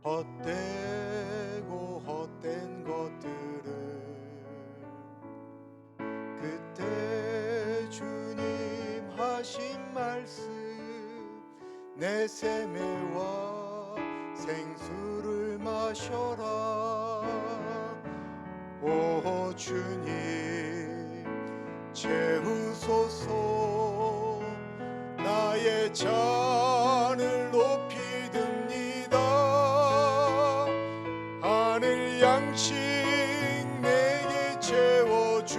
헛되고 헛된 것들을 그때 주님 하신 말씀 내 세매와 생수를 마셔라. 오 주님 채우소서. 나의 잔을 높이 듭니다. 하늘 양식 내게 채워주소서.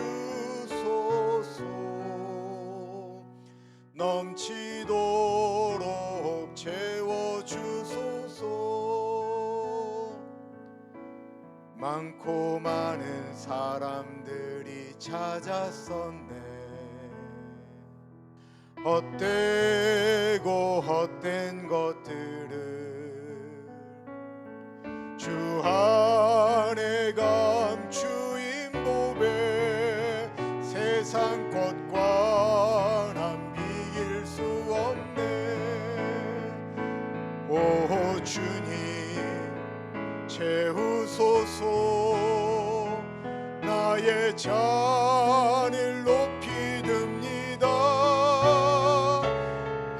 넘치도록 채워주소서. 많고 많은 사람들이 찾았었네. 헛되고 헛된 것들을 주 안에 감추인 보배 세상 것과 난 비길 수 없네. 오 주님 채우소서. 나의 잔을 높이 듭니다.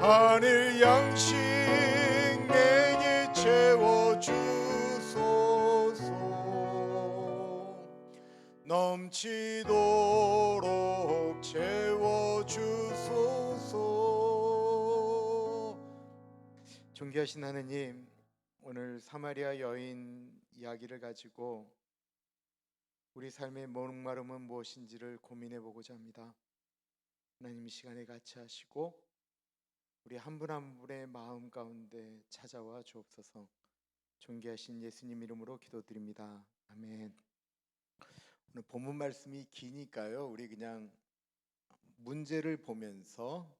하늘 양식 내게 채워주소서. 넘치도록 채워주소서. 존귀하신 하느님, 오늘 사마리아 여인 이야기를 가지고 우리 삶의 목마름은 무엇인지를 고민해 보고자 합니다. 하나님 이 시간에 같이 하시고 우리 한 분 한 분의 마음 가운데 찾아와 주옵소서. 존귀하신 예수님 이름으로 기도드립니다. 아멘. 오늘 본문 말씀이 기니까요, 우리 그냥 문제를 보면서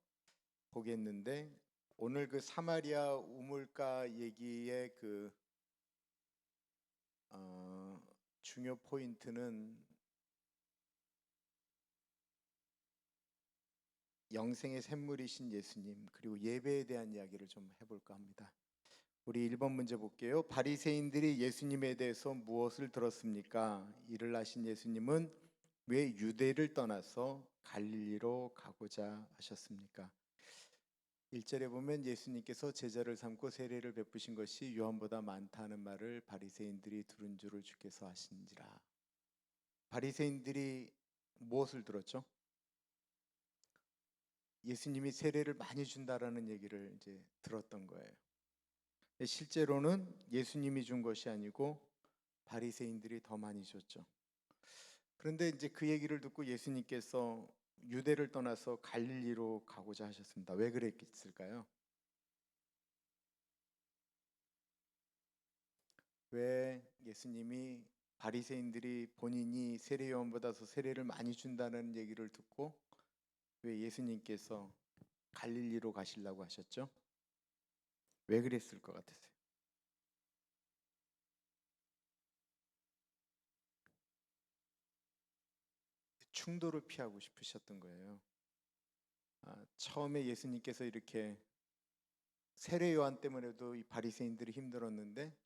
보겠는데, 오늘 그 사마리아 우물가 얘기의 그 중요 포인트는 영생의 샘물이신 예수님, 그리고 예배에 대한 이야기를 좀 해볼까 합니다. 우리 1번 문제 볼게요. 바리새인들이 예수님에 대해서 무엇을 들었습니까? 이를 아신 예수님은 왜 유대를 떠나서 갈릴리로 가고자 하셨습니까? 1절에 보면 예수님께서 제자를 삼고 세례를 베푸신 것이 요한보다 많다는 말을 바리새인들이 들은 줄을 주께서 아신지라. 바리새인들이 무엇을 들었죠? 예수님이 세례를 많이 준다라는 얘기를 이제 들었던 거예요. 실제로는 예수님이 준 것이 아니고 바리새인들이 더 많이 줬죠. 그런데 이제 그 얘기를 듣고 예수님께서 유대를 떠나서 갈릴리로 가고자 하셨습니다. 왜 그랬을까요? 왜 예수님이 바리새인들이 본인이 세례 요한보다 더 세례를 많이 준다는 얘기를 듣고 왜 예수님께서 갈릴리로 가시려고 하셨죠? 왜 그랬을 것 같으세요? 충돌을 피하고 싶으셨던 거예요. 처음에 예수님께서 이렇게 세례 요한 때문에도 이 바리새인들이 힘들었는데,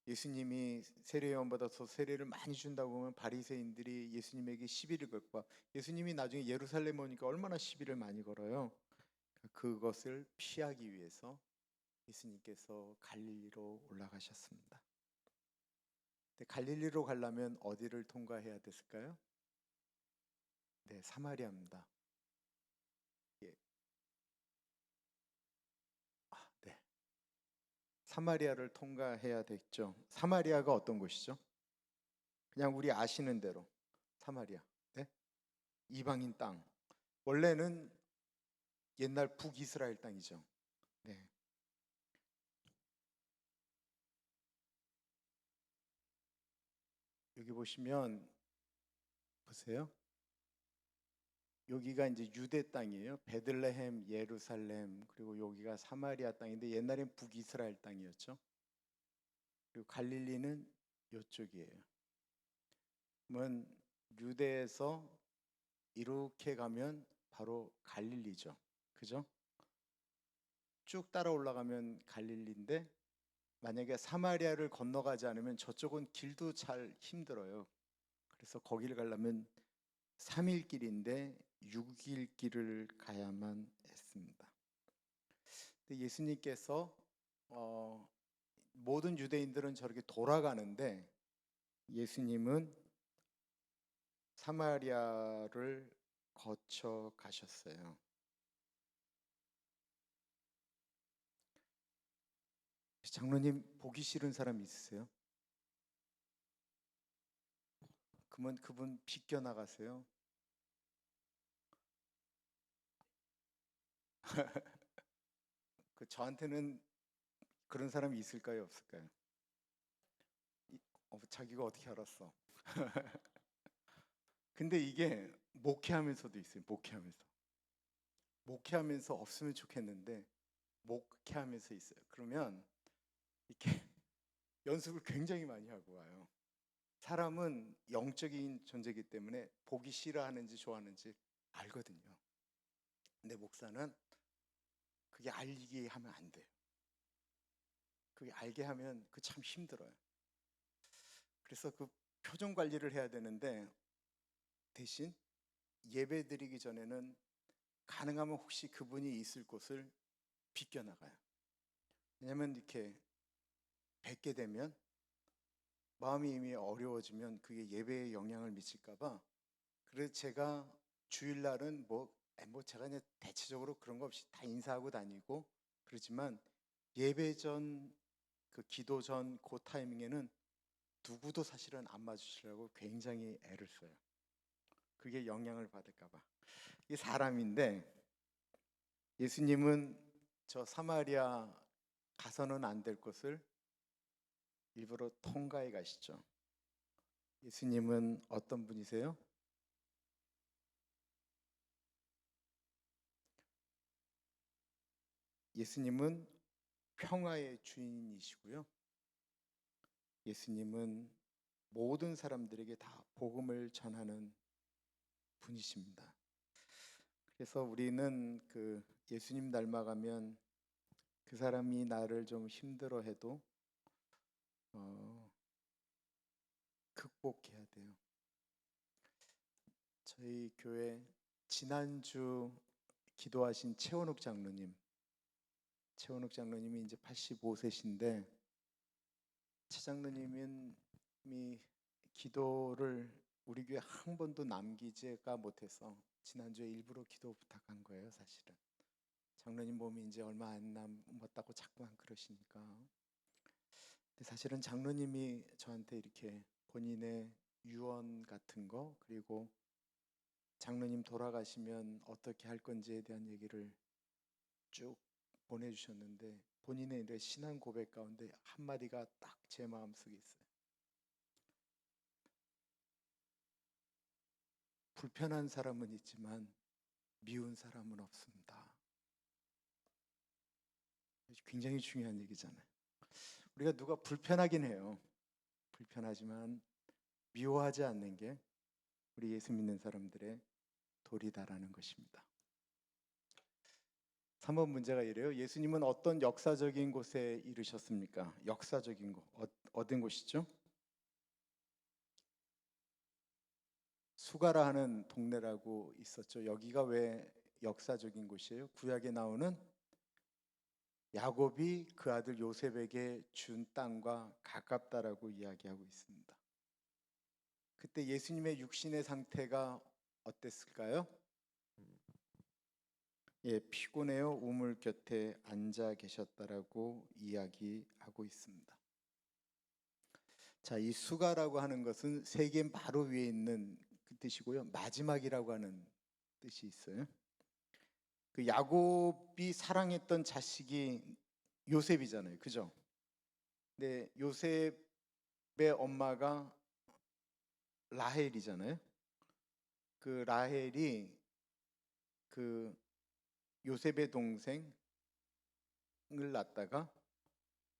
예수님이 세례 요한보다 더 세례를 많이 준다고 하면 바리새인들이 예수님에게 시비를 걸고, 예수님이 나중에 예루살렘 오니까 얼마나 시비를 많이 걸어요. 그것을 피하기 위해서 예수님께서 갈릴리로 올라가셨습니다. 근데 갈릴리로 가려면 어디를 통과해야 됐을까요? 네, 사마리아입니다. 예. 네. 사마리아를 통과해야 됐죠. 사마리아가 어떤 곳이죠? 그냥 우리 아시는 대로 사마리아. 네? 이방인 땅. 원래는 옛날 북이스라엘 땅이죠. 네. 여기 보시면 보세요. 여기가 이제 유대 땅이에요. 베들레헴, 예루살렘, 그리고 여기가 사마리아 땅인데 옛날엔 북이스라엘 땅이었죠. 그리고 갈릴리는 이쪽이에요. 그러면 유대에서 이렇게 가면 바로 갈릴리죠. 그죠? 쭉 따라 올라가면 갈릴리인데 만약에 사마리아를 건너가지 않으면 저쪽은 길도 잘 힘들어요. 그래서 거기를 가려면 3일 길인데 6일 길을 가야만 했습니다. 근데 예수님께서 모든 유대인들은 저렇게 돌아가는데 예수님은 사마리아를 거쳐 가셨어요. 장로님 보기 싫은 사람 있으세요? 그러면 그분 비껴 나가세요. 저한테는 그런 사람이 있을까요, 없을까요? 자기가 어떻게 알았어? 근데 이게 목회하면서도 있어요. 목회하면서 없으면 좋겠는데 목회하면서 있어요. 그러면 이렇게 연습을 굉장히 많이 하고 와요. 사람은 영적인 존재이기 때문에 보기 싫어하는지 좋아하는지 알거든요. 근데 목사는 그게 알게 하면 안 돼요. 그게 알게 하면 그 참 힘들어요. 그래서 그 표정 관리를 해야 되는데 대신 예배 드리기 전에는 가능하면 혹시 그분이 있을 곳을 비껴나가요. 왜냐면 이렇게 뵙게 되면 마음이 이미 어려워지면 그게 예배에 영향을 미칠까봐. 그래서 제가 주일날은 뭐 제가 그냥 대체적으로 그런 거 없이 다 인사하고 다니고 그렇지만 예배 전 그 기도 전 그 타이밍에는 누구도 사실은 안 맞으시려고 굉장히 애를 써요. 그게 영향을 받을까봐. 이게 사람인데 예수님은 저 사마리아 가서는 안 될 곳을 일부러 통과해 가시죠. 예수님은 어떤 분이세요? 예수님은 평화의 주인이시고요. 예수님은 모든 사람들에게 다 복음을 전하는 분이십니다. 그래서 우리는 그 예수님 닮아가면 그 사람이 나를 좀 힘들어해도 극복해야 돼요. 저희 교회 지난주 기도하신 최원욱 장로님이 이제 85세신데 최 장로님이 기도를 우리 교회 한 번도 남기지가 못해서 지난주에 일부러 기도 부탁한 거예요, 사실은. 장로님 몸이 이제 얼마 안 남았다고 자꾸만 그러시니까. 근데 사실은 장로님이 저한테 이렇게 본인의 유언 같은 거 그리고 장로님 돌아가시면 어떻게 할 건지에 대한 얘기를 쭉 보내주셨는데 본인의 이제 신앙 고백 가운데 한마디가 딱 제 마음속에 있어요. 불편한 사람은 있지만 미운 사람은 없습니다. 굉장히 중요한 얘기잖아요. 우리가 누가 불편하긴 해요. 불편하지만 미워하지 않는 게 우리 예수 믿는 사람들의 도리다라는 것입니다. 3번 문제가 이래요. 예수님은 어떤 역사적인 곳에 이르셨습니까? 역사적인 곳, 어떤 곳이죠? 수가라 하는 동네라고 있었죠. 여기가 왜 역사적인 곳이에요? 구약에 나오는 야곱이 그 아들 요셉에게 준 땅과 가깝다라고 이야기하고 있습니다. 그때 예수님의 육신의 상태가 어땠을까요? 예, 피곤해요. 우물 곁에 앉아 계셨다라고 이야기하고 있습니다. 자, 이 수가라고 하는 것은 세계 바로 위에 있는 그 뜻이고요. 마지막이라고 하는 뜻이 있어요. 그 야곱이 사랑했던 자식이 요셉이잖아요. 그죠? 근데 요셉의 엄마가 라헬이잖아요. 그 라헬이 그 요셉의 동생을 낳다가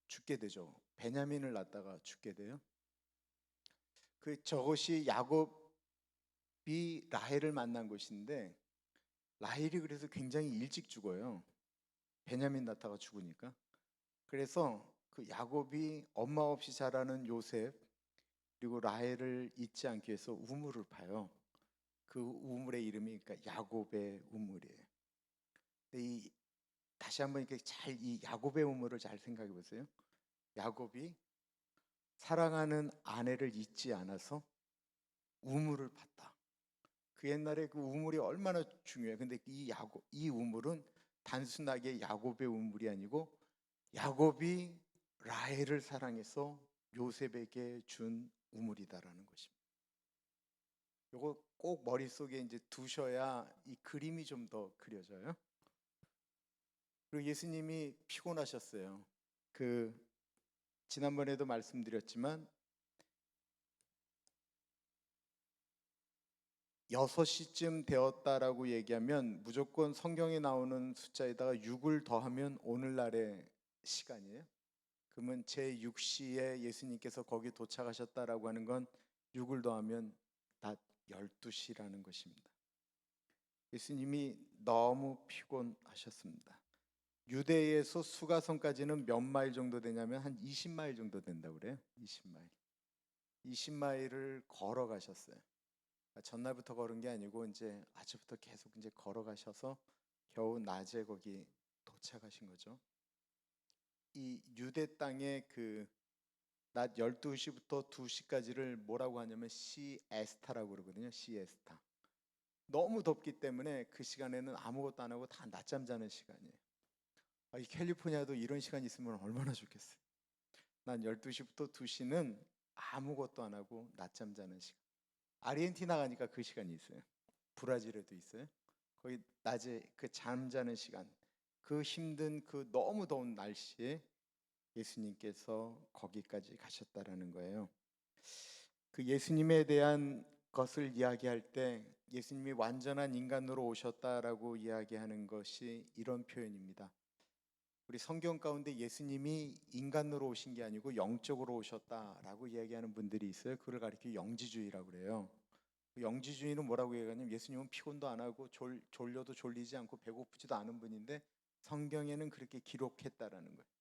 죽게 되죠. 베냐민을 낳다가 죽게 돼요. 저것이 야곱이 라헬을 만난 것인데 라헬이 그래서 굉장히 일찍 죽어요. 베냐민 낳다가 죽으니까. 그래서 그 야곱이 엄마 없이 자라는 요셉 그리고 라헬을 잊지 않기 위해서 우물을 파요. 그 우물의 이름이 그러니까 야곱의 우물이에요. 근데 이 다시 한번 이렇게 잘 이 야곱의 우물을 잘 생각해 보세요. 야곱이 사랑하는 아내를 잊지 않아서 우물을 팠다. 그 옛날에 그 우물이 얼마나 중요해요. 근데 이 우물은 단순하게 야곱의 우물이 아니고 야곱이 라헬을 사랑해서 요셉에게 준 우물이다라는 것입니다. 이거 꼭 머릿속에 이제 두셔야 이 그림이 좀 더 그려져요. 그리고 예수님이 피곤하셨어요. 그 지난번에도 말씀드렸지만 6시쯤 되었다라고 얘기하면 무조건 성경에 나오는 숫자에다가 6을 더하면 오늘날의 시간이에요. 그러면 제6시에 예수님께서 거기 도착하셨다라고 하는 건 6을 더하면 다 12시라는 것입니다. 예수님이 너무 피곤하셨습니다. 유대에서 수가성까지는 몇 마일 정도 되냐면 한 20마일 정도 된다고 그래요. 20마일. 20마일을 걸어가셨어요. 전날부터 걸은 게 아니고 이제 아침부터 계속 이제 걸어가셔서 겨우 낮에 거기 도착하신 거죠. 이 유대 땅의 그 낮 12시부터 2시까지를 뭐라고 하냐면 시에스타라고 그러거든요. 시에스타. 너무 덥기 때문에 그 시간에는 아무것도 안 하고 다 낮잠 자는 시간이에요. 이 캘리포니아도 이런 시간이 있으면 얼마나 좋겠어요. 난 12시부터 2시는 아무것도 안 하고 낮잠 자는 시간. 아르헨티나 가니까 그 시간이 있어요. 브라질에도 있어요. 거기 낮에 그 잠자는 시간, 그 힘든 그 너무 더운 날씨에 예수님께서 거기까지 가셨다라는 거예요. 그 예수님에 대한 것을 이야기할 때 예수님이 완전한 인간으로 오셨다라고 이야기하는 것이 이런 표현입니다. 우리 성경 가운데 예수님이 인간으로 오신 게 아니고 영적으로 오셨다라고 이야기하는 분들이 있어요. 그걸 가리켜 영지주의라고 그래요. 영지주의는 뭐라고 얘기하냐면 예수님은 피곤도 안 하고 졸려도 졸리지 않고 배고프지도 않은 분인데 성경에는 그렇게 기록했다라는 거예요.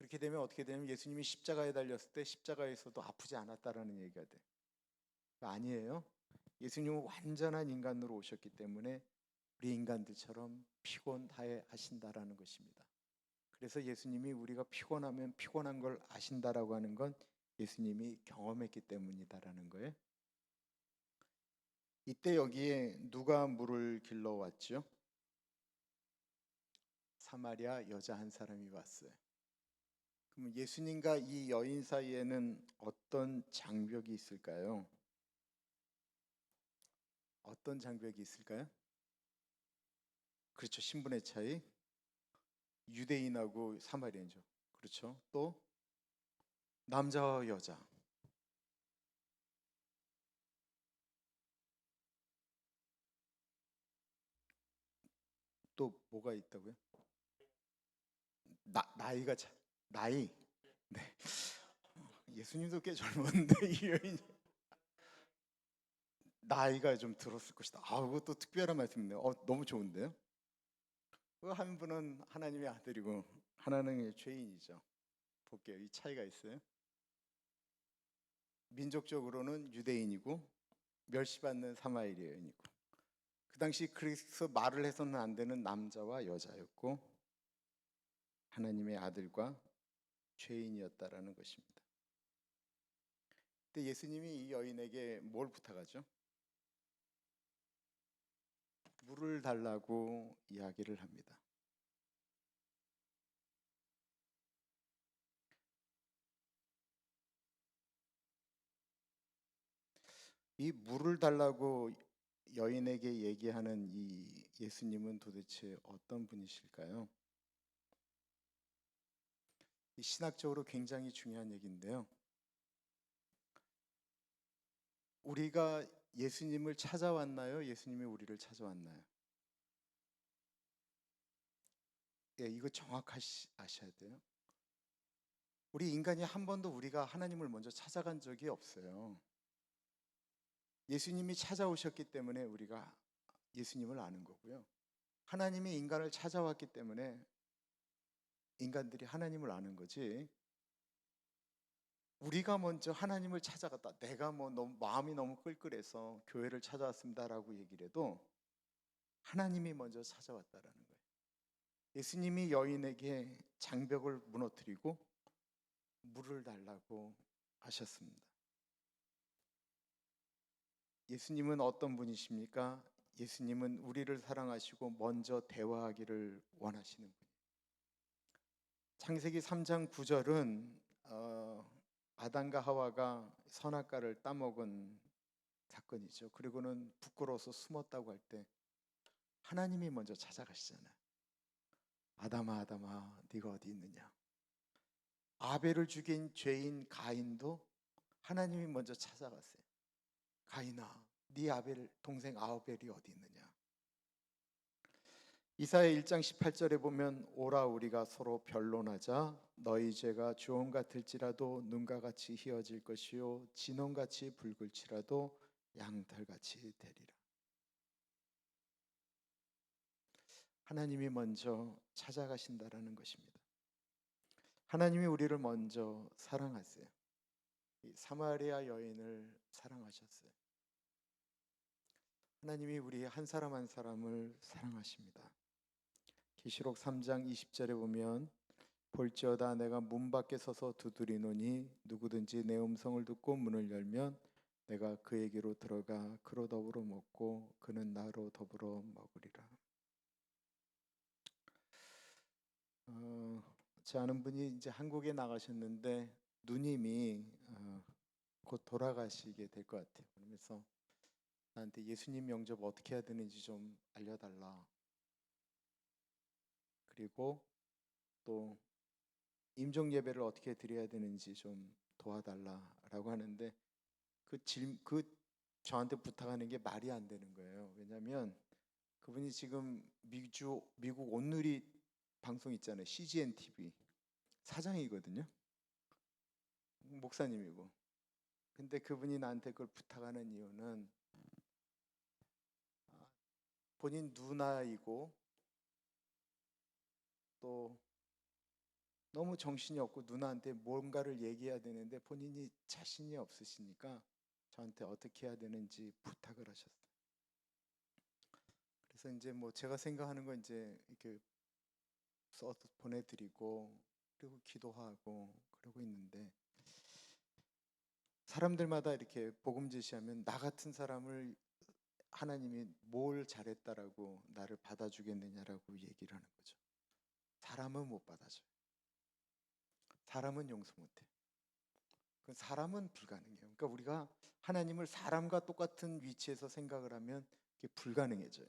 그렇게 되면 어떻게 되냐면 예수님이 십자가에 달렸을 때 십자가에서도 아프지 않았다라는 얘기가 돼. 아니에요. 예수님은 완전한 인간으로 오셨기 때문에 우리 인간들처럼 피곤하게 하신다라는 것입니다. 그래서 예수님이 우리가 피곤하면 피곤한 걸 아신다라고 하는 건 예수님이 경험했기 때문이다라는 거예요. 이때 여기에 누가 물을 길러왔죠? 사마리아 여자 한 사람이 왔어요. 그럼 예수님과 이 여인 사이에는 어떤 장벽이 있을까요? 어떤 장벽이 있을까요? 그렇죠. 신분의 차이. 유대인하고 사마리아인죠. 그렇죠. 또 남자와 여자. 또 뭐가 있다고요? 나이가 나이. 네. 예수님도 꽤 젊었는데 이 여인 나이가 좀 들었을 것이다. 그것도 특별한 말씀이네요. 너무 좋은데요? 그 한 분은 하나님의 아들이고 하나는 죄인이죠. 볼게요. 이 차이가 있어요. 민족적으로는 유대인이고 멸시받는 사마리아인이고 그 당시 그래서 말을 해서는 안 되는 남자와 여자였고 하나님의 아들과 죄인이었다라는 것입니다. 근데 예수님이 이 여인에게 뭘 부탁하죠? 물을 달라고 이야기를 합니다. 이 물을 달라고 여인에게 얘기하는 이 예수님은 도대체 어떤 분이실까요? 신학적으로 굉장히 중요한 얘기인데요. 우리가 예수님을 찾아왔나요? 예수님이 우리를 찾아왔나요? 이거 정확하시 아셔야 돼요. 우리 인간이 한 번도 우리가 하나님을 먼저 찾아간 적이 없어요. 예수님이 찾아오셨기 때문에 우리가 예수님을 아는 거고요. 하나님이 인간을 찾아왔기 때문에 인간들이 하나님을 아는 거지. 우리가 먼저 하나님을 찾아갔다. 내가 뭐 너무 마음이 너무 끌끌해서 교회를 찾아왔습니다라고 얘기를 해도 하나님이 먼저 찾아왔다라는 거예요. 예수님이 여인에게 장벽을 무너뜨리고 물을 달라고 하셨습니다. 예수님은 어떤 분이십니까? 예수님은 우리를 사랑하시고 먼저 대화하기를 원하시는 분이에요. 창세기 3장 9절은 아담과 하와가 선악과를 따먹은 사건이죠. 그리고는 부끄러워서 숨었다고 할 때 하나님이 먼저 찾아가시잖아요. 아담아 아담아 네가 어디 있느냐. 아벨을 죽인 죄인 가인도 하나님이 먼저 찾아갔어요. 가인아 네 아벨 동생 아벨이 어디 있느냐. 이사야 1장 18절에 보면 오라 우리가 서로 변론하자 너희 죄가 주홍 같을지라도 눈과 같이 희어질 것이요 진홍같이 붉을지라도 양털같이 되리라. 하나님이 먼저 찾아가신다라는 것입니다. 하나님이 우리를 먼저 사랑하세요. 이 사마리아 여인을 사랑하셨어요. 하나님이 우리 한 사람 한 사람을 사랑하십니다. 계시록 3장 20절에 보면 볼지어다 내가 문 밖에 서서 두드리노니 누구든지 내 음성을 듣고 문을 열면 내가 그에게로 들어가 그로 더불어 먹고 그는 나로 더불어 먹으리라. 제 아는 분이 이제 한국에 나가셨는데 누님이 곧 돌아가시게 될 것 같아요. 그러면서 나한테 예수님 영접 어떻게 해야 되는지 좀 알려달라. 그리고 또 임종 예배를 어떻게 드려야 되는지 좀 도와달라라고 하는데 그 저한테 부탁하는 게 말이 안 되는 거예요. 왜냐하면 그분이 지금 미국 온누리 방송 있잖아요. CGN TV 사장이거든요. 목사님이고. 근데 그분이 나한테 그걸 부탁하는 이유는 본인 누나이고 또 너무 정신이 없고 누나한테 뭔가를 얘기해야 되는데 본인이 자신이 없으시니까 저한테 어떻게 해야 되는지 부탁을 하셨어요. 그래서 이제 뭐 제가 생각하는 건 이제 이렇게 써서 보내드리고 그리고 기도하고 그러고 있는데 사람들마다 이렇게 복음 제시하면 나 같은 사람을 하나님이 뭘 잘했다라고 나를 받아주겠느냐라고 얘기를 하는 거죠. 사람은 못 받아줘요. 사람은 용서 못해. 그 사람은 불가능해요. 그러니까 우리가 하나님을 사람과 똑같은 위치에서 생각을 하면 그게 불가능해져요.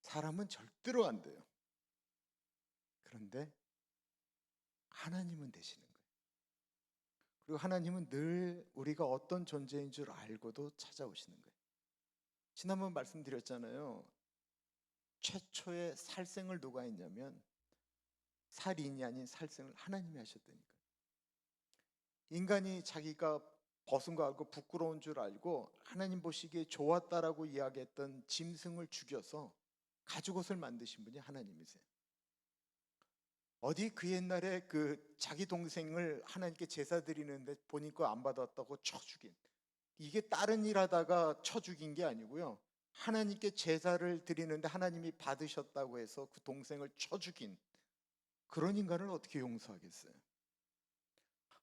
사람은 절대로 안 돼요. 그런데 하나님은 되시는 거예요. 그리고 하나님은 늘 우리가 어떤 존재인 줄 알고도 찾아오시는 거예요. 지난번 말씀드렸잖아요. 최초의 살생을 누가 했냐면 살인이 아닌 살생을 하나님이 하셨다니까요. 인간이 자기가 벗은 거 알고 부끄러운 줄 알고 하나님 보시기에 좋았다라고 이야기했던 짐승을 죽여서 가죽옷을 만드신 분이 하나님이세요. 어디 그 옛날에 그 자기 동생을 하나님께 제사 드리는데 본인 거 안 받았다고 쳐 죽인, 이게 다른 일 하다가 쳐 죽인 게 아니고요, 하나님께 제사를 드리는데 하나님이 받으셨다고 해서 그 동생을 쳐 죽인 그런 인간을 어떻게 용서하겠어요?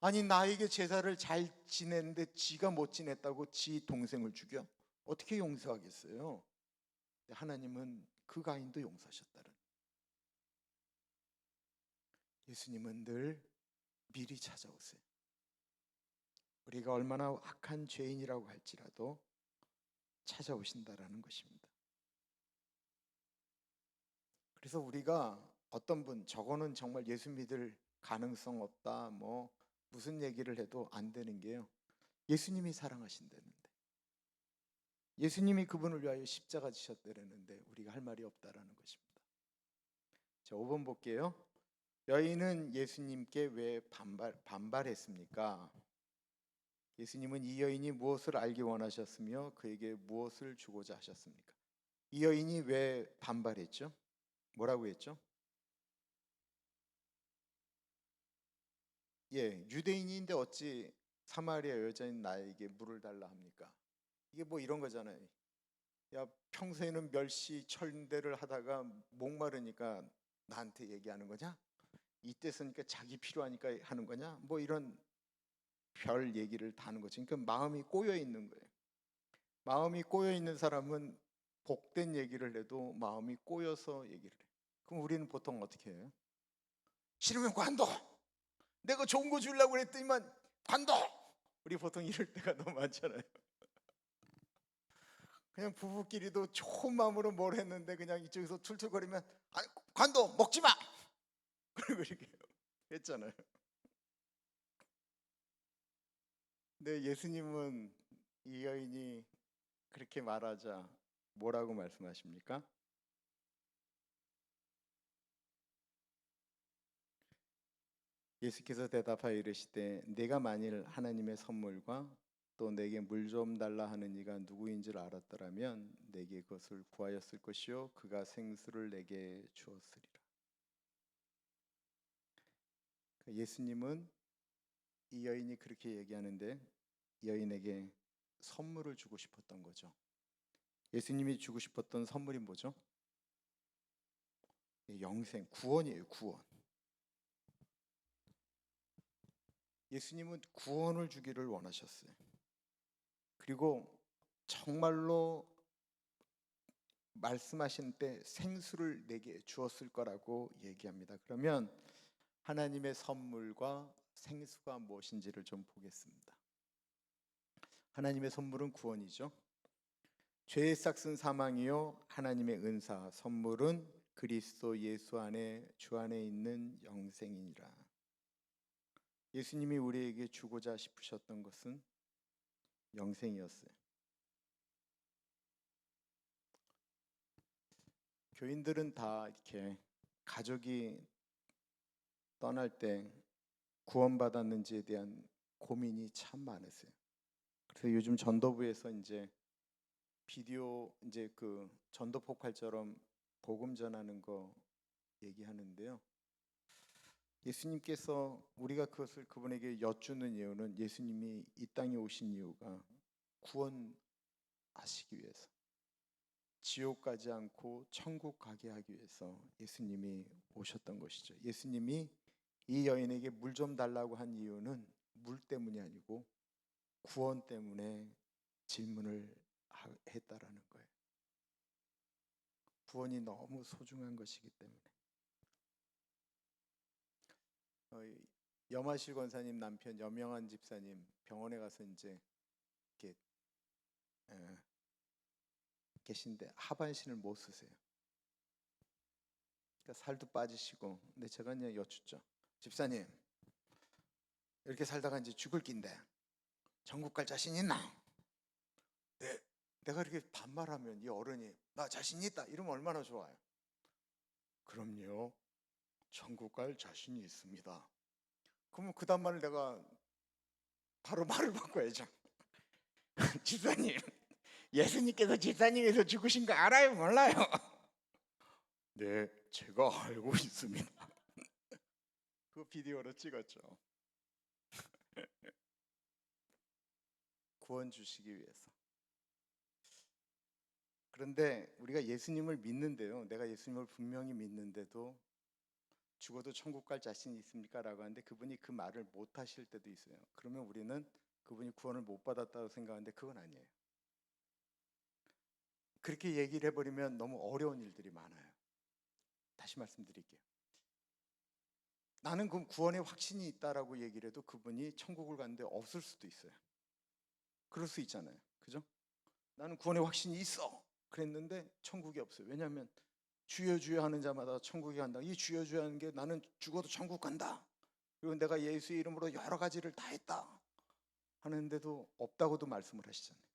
아니 나에게 제사를 잘 지냈는데 지가 못 지냈다고 지 동생을 죽여? 어떻게 용서하겠어요? 하나님은 그 가인도 용서하셨다는. 예수님은 늘 미리 찾아오세요. 우리가 얼마나 악한 죄인이라고 할지라도 찾아오신다라는 것입니다. 그래서 우리가 어떤 분 저거는 정말 예수 믿을 가능성 없다 뭐 무슨 얘기를 해도 안 되는 게요, 예수님이 사랑하신다는데 예수님이 그분을 위하여 십자가 지셨다는데 우리가 할 말이 없다라는 것입니다. 자, 5번 볼게요. 여인은 예수님께 왜 반발했습니까? 예수님은 이 여인이 무엇을 알기 원하셨으며 그에게 무엇을 주고자 하셨습니까? 이 여인이 왜 반발했죠? 뭐라고 했죠? 유대인인데 어찌 사마리아 여자인 나에게 물을 달라 합니까? 이게 뭐 이런 거잖아요. 야, 평소에는 멸시 철대를 하다가 목마르니까 나한테 얘기하는 거냐? 이때 쓰니까 자기 필요하니까 하는 거냐? 뭐 이런 별 얘기를 다 하는 거지. 그러니까 마음이 꼬여 있는 거예요. 마음이 꼬여 있는 사람은 복된 얘기를 해도 마음이 꼬여서 얘기를 해. 그럼 우리는 보통 어떻게 해요? 싫으면 관둬. 내가 좋은 거 주려고 그랬더니만 관둬. 우리 보통 이럴 때가 너무 많잖아요. 그냥 부부끼리도 좋은 마음으로 뭘 했는데 그냥 이쪽에서 툴툴거리면 아니, 관둬 먹지 마. 그리고 이렇게 했잖아요. 근데 예수님은 이 여인이 그렇게 말하자 뭐라고 말씀하십니까? 예수께서 대답하여 이르시되 내가 만일 하나님의 선물과 또 내게 물 좀 달라 하는 이가 누구인 줄 알았더라면 내게 그것을 구하였을 것이요 그가 생수를 내게 주었으리라. 예수님은 이 여인이 그렇게 얘기하는데 여인에게 선물을 주고 싶었던 거죠. 예수님이 주고 싶었던 선물이 뭐죠? 영생, 구원이에요, 구원. 예수님은 구원을 주기를 원하셨어요. 그리고 정말로 말씀하신 때 생수를 내게 주었을 거라고 얘기합니다. 그러면 하나님의 선물과 생수가 무엇인지를 좀 보겠습니다. 하나님의 선물은 구원이죠. 죄의 싹은 사망이요 하나님의 은사 선물은 그리스도 예수 안에 주 안에 있는 영생이니라. 예수님이 우리에게 주고자 싶으셨던 것은 영생이었어요. 교인들은 다 이렇게 가족이 떠날 때 구원받았는지에 대한 고민이 참 많으세요. 그래서 요즘 전도부에서 이제 비디오 이제 그 전도 폭발처럼 복음 전하는 거 얘기하는데요. 예수님께서 우리가 그것을 그분에게 여쭈는 이유는 예수님이 이 땅에 오신 이유가 구원하시기 위해서, 지옥 가지 않고 천국 가게 하기 위해서 예수님이 오셨던 것이죠. 예수님이 이 여인에게 물 좀 달라고 한 이유는 물 때문이 아니고 구원 때문에 질문을 했다라는 거예요. 구원이 너무 소중한 것이기 때문에. 염하실 권사님 남편 염영한 집사님 병원에 가서 이제 이렇게 계신데 하반신을 못 쓰세요. 그러니까 살도 빠지시고. 근데 제가 그냥 여쭙죠. 집사님 이렇게 살다가 이제 죽을 낀데 천국 갈 자신 있나? 네. 내가 이렇게 반말하면 이 어른이 나 자신 있다 이러면 얼마나 좋아요. 그럼요. 천국 갈 자신이 있습니다. 그러면 그 다음 말을 내가 바로 말을 바꿔야죠. 집사님 예수님께서 집사님에서 죽으신 거 알아요? 몰라요? 네, 제가 알고 있습니다. 그 비디오로 찍었죠. 구원 주시기 위해서. 그런데 우리가 예수님을 믿는데요. 내가 예수님을 분명히 믿는데도 죽어도 천국 갈 자신이 있습니까? 라고 하는데 그분이 그 말을 못 하실 때도 있어요. 그러면 우리는 그분이 구원을 못 받았다고 생각하는데 그건 아니에요. 그렇게 얘기를 해버리면 너무 어려운 일들이 많아요. 다시 말씀드릴게요. 나는 그럼 구원에 확신이 있다라고 얘기를 해도 그분이 천국을 갔는데 없을 수도 있어요. 그럴 수 있잖아요. 그죠? 나는 구원에 확신이 있어 그랬는데 천국이 없어요. 왜냐하면 주여 주여 하는 자마다 천국에 간다. 이 주여 주여 하는 게 나는 죽어도 천국 간다. 그리고 내가 예수의 이름으로 여러 가지를 다 했다 하는데도 없다고도 말씀을 하시잖아요.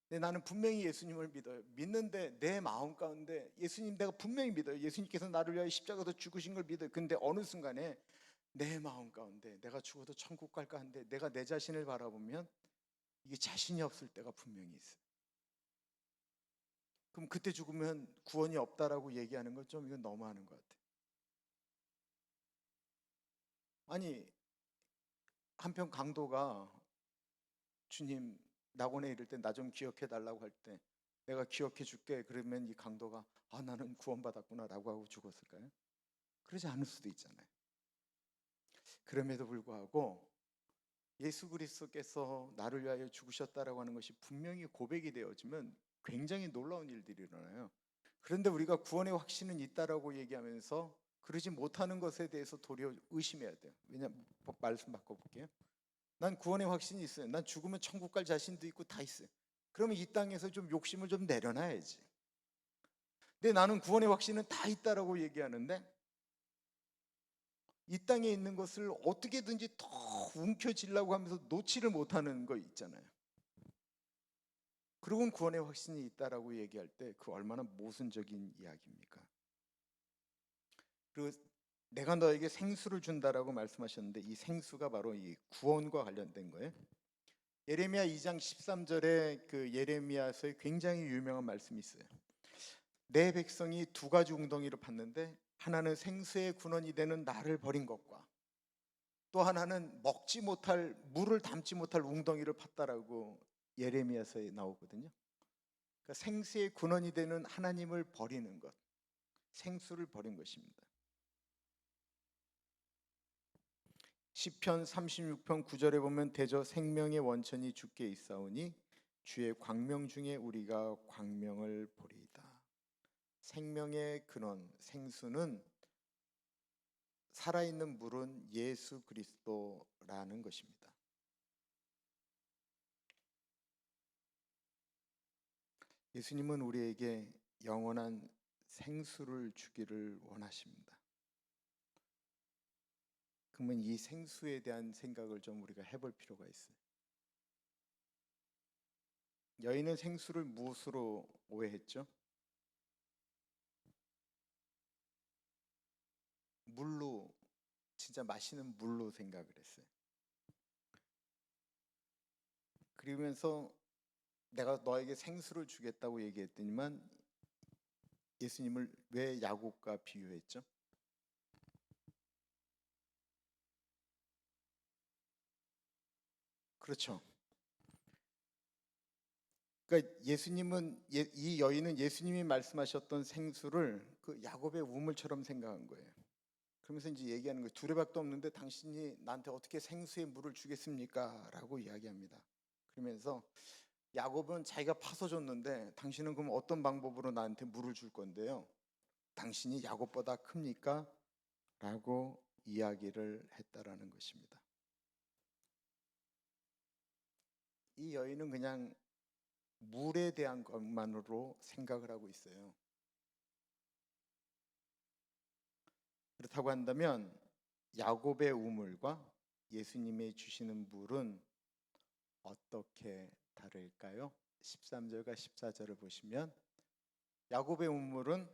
근데 나는 분명히 예수님을 믿어요. 믿는데 내 마음 가운데 예수님 내가 분명히 믿어요. 예수님께서 나를 위하여 십자가에서 죽으신 걸 믿어요. 근데 어느 순간에 내 마음 가운데 내가 죽어도 천국 갈까 하는데 내가 내 자신을 바라보면 이게 자신이 없을 때가 분명히 있어요. 그럼 그때 죽으면 구원이 없다라고 얘기하는 건 좀 이건 너무하는 것 같아요. 아니 한편 강도가 주님 낙원에 이를 때 나 좀 기억해 달라고 할 때 내가 기억해 줄게 그러면 이 강도가 아 나는 구원받았구나라고 하고 죽었을까요? 그러지 않을 수도 있잖아요. 그럼에도 불구하고 예수 그리스도께서 나를 위하여 죽으셨다라고 하는 것이 분명히 고백이 되어지면 굉장히 놀라운 일들이 일어나요. 그런데 우리가 구원의 확신은 있다라고 얘기하면서 그러지 못하는 것에 대해서 도리어 의심해야 돼요. 왜냐하면 말씀 바꿔볼게요. 난 구원의 확신이 있어요. 난 죽으면 천국 갈 자신도 있고 다 있어요. 그러면 이 땅에서 좀 욕심을 좀 내려놔야지. 근데 나는 구원의 확신은 다 있다라고 얘기하는데 이 땅에 있는 것을 어떻게든지 더 움켜쥐려고 하면서 놓지를 못하는 거 있잖아요. 그리고 구원의 확신이 있다라고 얘기할 때 그 얼마나 모순적인 이야기입니까? 그리고 내가 너에게 생수를 준다라고 말씀하셨는데 이 생수가 바로 이 구원과 관련된 거예요. 예레미야 2장 13절에 그 예레미야서에 굉장히 유명한 말씀이 있어요. 내 백성이 두 가지 웅덩이를 팠는데 하나는 생수의 근원이 되는 나를 버린 것과 또 하나는 먹지 못할 물을 담지 못할 웅덩이를 팠다라고 예레미야서에 나오거든요. 그러니까 생수의 근원이 되는 하나님을 버리는 것, 생수를 버린 것입니다. 시편 36편 9절에 보면 대저 생명의 원천이 주께 있사오니 주의 광명 중에 우리가 광명을 보리이다. 생명의 근원, 생수는 살아있는 물은 예수 그리스도라는 것입니다. 예수님은 우리에게 영원한 생수를 주기를 원하십니다. 그러면 이 생수에 대한 생각을 좀 우리가 해볼 필요가 있어요. 여인은 생수를 무엇으로 오해했죠? 물로, 진짜 마시는 물로 생각을 했어요. 그러면서 내가 너에게 생수를 주겠다고 얘기했더니만 예수님을 왜 야곱과 비유했죠? 그렇죠. 그러니까 예수님은 이 여인은 예수님이 말씀하셨던 생수를 그 야곱의 우물처럼 생각한 거예요. 그러면서 이제 얘기하는 거예요. 두레박도 없는데 당신이 나한테 어떻게 생수의 물을 주겠습니까? 라고 이야기합니다. 그러면서 야곱은 자기가 파서 줬는데 당신은 그럼 어떤 방법으로 나한테 물을 줄 건데요? 당신이 야곱보다 큽니까? 라고 이야기를 했다라는 것입니다. 이 여인은 그냥 물에 대한 것만으로 생각을 하고 있어요. 그렇다고 한다면 야곱의 우물과 예수님이 주시는 물은 어떻게 다를까요? 13절과 14절을 보시면 야곱의 우물은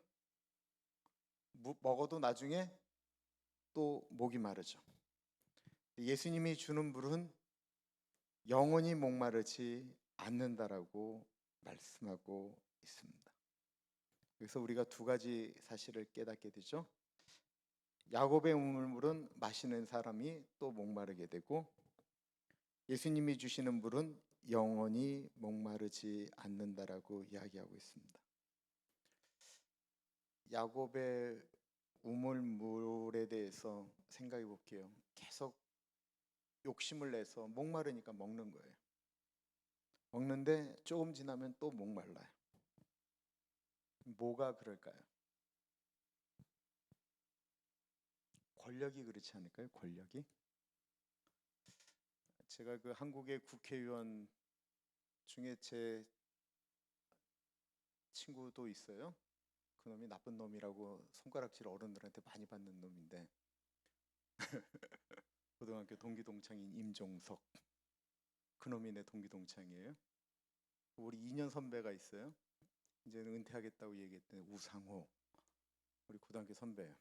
먹어도 나중에 또 목이 마르죠. 예수님이 주는 물은 영원히 목마르지 않는다라고 말씀하고 있습니다. 그래서 우리가 두 가지 사실을 깨닫게 되죠. 야곱의 우물물은 마시는 사람이 또 목마르게 되고 예수님이 주시는 물은 영원히 목마르지 않는다라고 이야기하고 있습니다. 야곱의 우물물에 대해서 생각해 볼게요. 계속 욕심을 내서 목마르니까 먹는 거예요. 먹는데 조금 지나면 또 목말라요. 뭐가 그럴까요? 권력이 그렇지 않을까요? 권력이? 제가 그 한국의 국회의원 중에 제 친구도 있어요. 그놈이 나쁜 놈이라고 손가락질 어른들한테 많이 받는 놈인데 고등학교 동기 동창인 임종석 그놈이 내 동기 동창이에요. 우리 2년 선배가 있어요. 이제는 은퇴하겠다고 얘기했던 우상호 우리 고등학교 선배예요.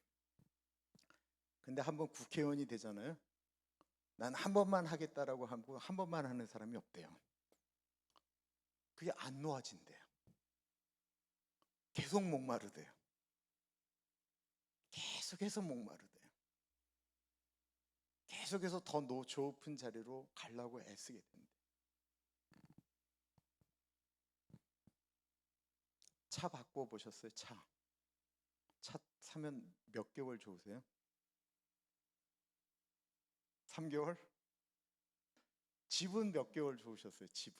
근데 한번 국회의원이 되잖아요. 난 한 번만 하겠다라고 하고 한 번만 하는 사람이 없대요. 그게 안 놓아진대요. 계속 목마르대요. 계속해서 목마르대요. 계속해서 더 높은 자리로 가려고 애쓰게 됩니다. 차 바꿔 보셨어요? 차 사면 몇 개월 좋으세요? 3개월? 집은 몇 개월 좋으셨어요? 집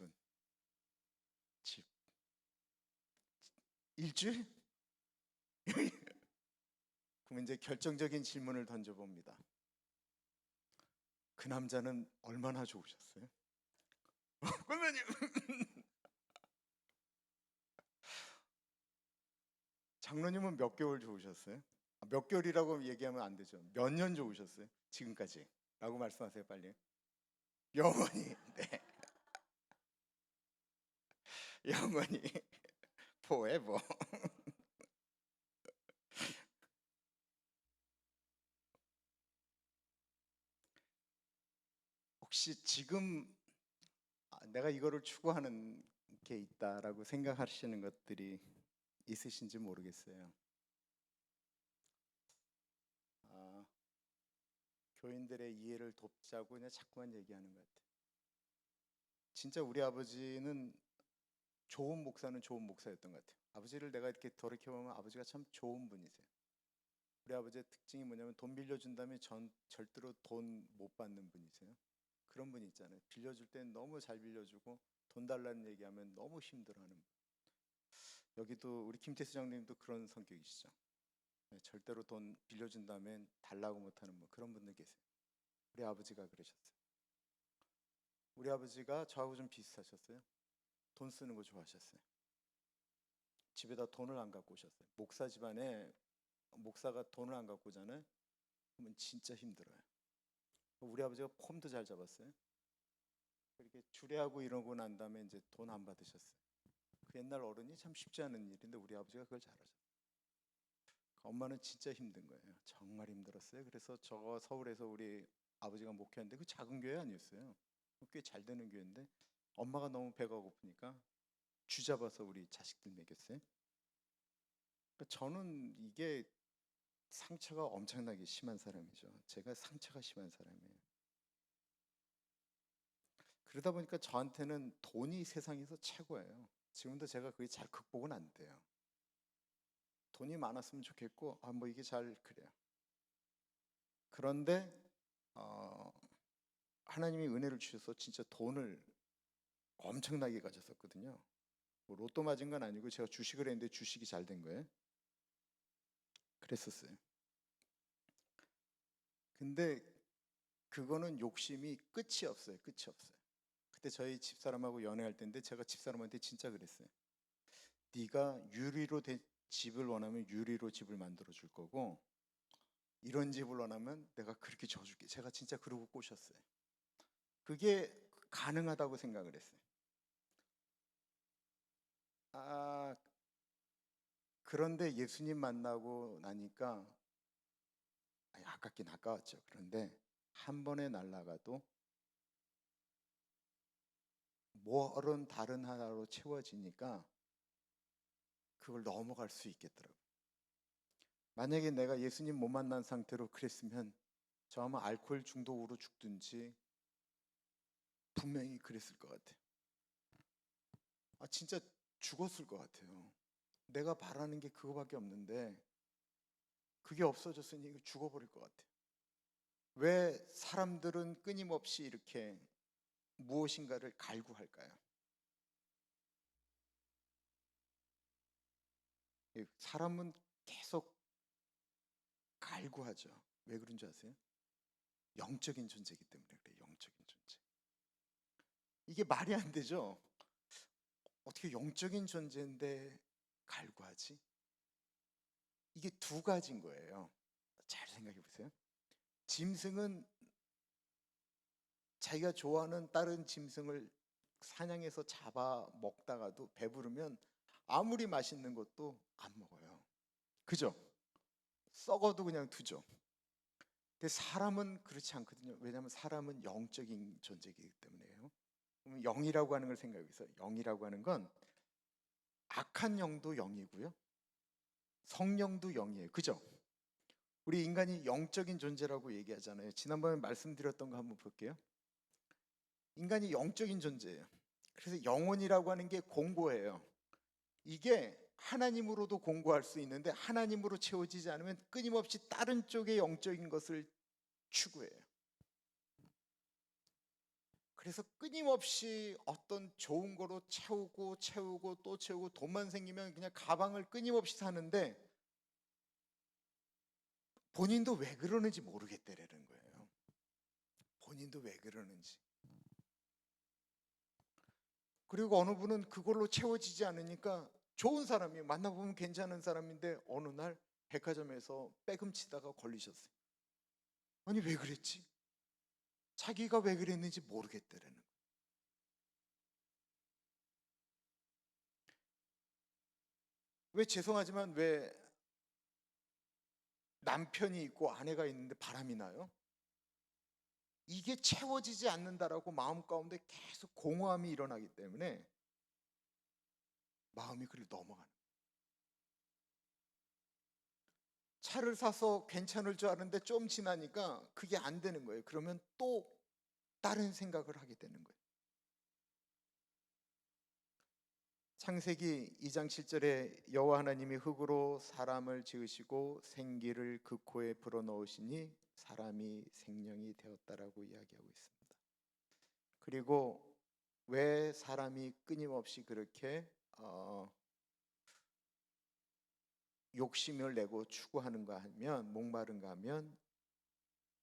일주일? 그럼 이제 결정적인 질문을 던져봅니다. 그 남자는 얼마나 좋으셨어요? 선생님, 장로님은 몇 개월 좋으셨어요? 몇 개월이라고 얘기하면 안 되죠. 몇 년 좋으셨어요? 지금까지 라고 말씀하세요. 빨리. 영원히. 네. 영원히. forever. 혹시 지금 내가 이거를 추구하는 게 있다라고 생각하시는 것들이 있으신지 모르겠어요. 아, 교인들의 이해를 돕자고 그냥 자꾸만 얘기하는 것 같아요. 진짜 우리 아버지는 좋은 목사는 좋은 목사였던 것 같아요. 아버지를 내가 이렇게 돌이켜보면 아버지가 참 좋은 분이세요. 우리 아버지의 특징이 뭐냐면 돈 빌려준 다음에 절대로 돈 못 받는 분이세요. 그런 분 있잖아요. 빌려줄 땐 너무 잘 빌려주고 돈 달라는 얘기하면 너무 힘들어하는 분. 여기도 우리 김태수 장님도 그런 성격이시죠. 네, 절대로 돈 빌려준 다음에 달라고 못하는 분, 그런 분들 계세요. 우리 아버지가 그러셨어요. 우리 아버지가 저하고 좀 비슷하셨어요. 돈 쓰는 거 좋아하셨어요. 집에다 돈을 안 갖고 오셨어요. 목사 집안에 목사가 돈을 안 갖고 오잖아요. 그러면 진짜 힘들어요. 우리 아버지가 폼도 잘 잡았어요. 그렇게 주례하고 이러고 난 다음에 이제 돈 안 받으셨어요. 그 옛날 어른이 참 쉽지 않은 일인데 우리 아버지가 그걸 잘하셨어요. 엄마는 진짜 힘든 거예요. 정말 힘들었어요. 그래서 저 서울에서 우리 아버지가 목회하는데 그 작은 교회 아니었어요. 꽤 잘 되는 교회인데 엄마가 너무 배가 고프니까 쥐 잡아서 우리 자식들 먹였어요. 그러니까 저는 이게 상처가 엄청나게 심한 사람이죠. 제가 상처가 심한 사람이에요. 그러다 보니까 저한테는 돈이 세상에서 최고예요. 지금도 제가 그게 잘 극복은 안 돼요. 돈이 많았으면 좋겠고, 뭐 이게 잘 그래요. 그런데 어, 하나님이 은혜를 주셔서 진짜 돈을 엄청나게 가졌었거든요. 뭐 로또 맞은 건 아니고 제가 주식을 했는데 주식이 잘 된 거예요. 그랬었어요. 근데 그거는 욕심이 끝이 없어요. 끝이 없어요. 그때 저희 집사람하고 연애할 때인데 제가 집사람한테 진짜 그랬어요. 네가 유리로 된 집을 원하면 유리로 집을 만들어 줄 거고 이런 집을 원하면 내가 그렇게 줘줄게. 제가 진짜 그러고 꼬셨어요. 그게 가능하다고 생각을 했어요. 아, 그런데 예수님 만나고 나니까 아깝긴 아까웠죠. 그런데 한 번에 날아가도 뭐른 다른 하나로 채워지니까 그걸 넘어갈 수 있겠더라고요. 만약에 내가 예수님 못 만난 상태로 그랬으면 저 아마 알코올 중독으로 죽든지 분명히 그랬을 것 같아요. 진짜 죽었을 것 같아요. 내가 바라는 게 그거밖에 없는데 그게 없어졌으니 죽어버릴 것 같아요. 왜 사람들은 끊임없이 이렇게 무엇인가를 갈구할까요? 사람은 계속 갈구하죠. 왜 그런 줄 아세요? 영적인 존재이기 때문에 그래요. 영적인 존재. 이게 말이 안 되죠. 어떻게 영적인 존재인데 갈구하지? 이게 두 가지인 거예요. 잘 생각해 보세요. 짐승은 자기가 좋아하는 다른 짐승을 사냥해서 잡아 먹다가도 배부르면 아무리 맛있는 것도 안 먹어요. 그죠? 썩어도 그냥 두죠. 근데 사람은 그렇지 않거든요. 왜냐하면 사람은 영적인 존재이기 때문에요. 그럼 영이라고 하는 걸 생각해 보세요. 영이라고 하는 건 악한 영도 영이고요. 성령도 영이에요. 그죠? 우리 인간이 영적인 존재라고 얘기하잖아요. 지난번에 말씀드렸던 거 한번 볼게요. 인간이 영적인 존재예요. 그래서 영혼이라고 하는 게 공고해요. 이게 하나님으로도 공고할 수 있는데 하나님으로 채워지지 않으면 끊임없이 다른 쪽의 영적인 것을 추구해요. 그래서 끊임없이 어떤 좋은 거로 채우고 또 채우고 돈만 생기면 그냥 가방을 끊임없이 사는데 본인도 왜 그러는지 모르겠다라는 거예요. 본인도 왜 그러는지. 그리고 어느 분은 그걸로 채워지지 않으니까 좋은 사람이 만나보면 괜찮은 사람인데 어느 날 백화점에서 빼금치다가 걸리셨어요. 아니 왜 그랬지? 자기가 왜 그랬는지 모르겠다라는 거예요. 왜 죄송하지만 왜 남편이 있고 아내가 있는데 바람이 나요? 이게 채워지지 않는다라고 마음 가운데 계속 공허함이 일어나기 때문에 마음이 그를 넘어가는 거예요. 차를 사서 괜찮을 줄 알았는데 좀 지나니까 그게 안 되는 거예요. 그러면 또 다른 생각을 하게 되는 거예요. 창세기 2장 7절에 여호와 하나님이 흙으로 사람을 지으시고 생기를 그 코에 불어넣으시니 사람이 생명이 되었다라고 이야기하고 있습니다. 그리고 왜 사람이 끊임없이 그렇게 욕심을 내고 추구하는가 하면 목마른가 하면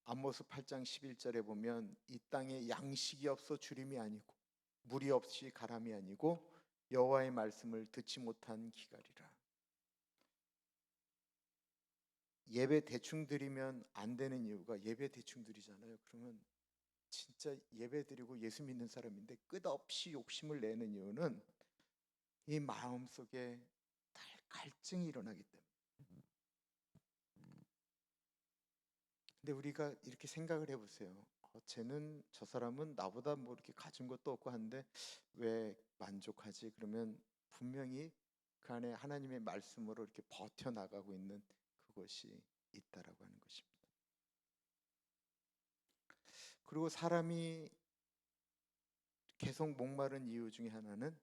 아모스 8장 11절에 보면 이 땅에 양식이 없어 주림이 아니고 물이 없이 가람이 아니고 여호와의 말씀을 듣지 못한 기갈이라. 예배 대충 드리면 안 되는 이유가 예배 대충 드리잖아요. 그러면 진짜 예배 드리고 예수 믿는 사람인데 끝없이 욕심을 내는 이유는 이 마음속에 갈증이 일어나기 때문에. 근데 우리가 이렇게 생각을 해보세요. 쟤는 저 사람은 나보다 뭐 이렇게 가진 것도 없고 한데 왜 만족하지? 그러면 분명히 그 안에 하나님의 말씀으로 이렇게 버텨 나가고 있는 그것이 있다라고 하는 것입니다. 그리고 사람이 계속 목마른 이유 중에 하나는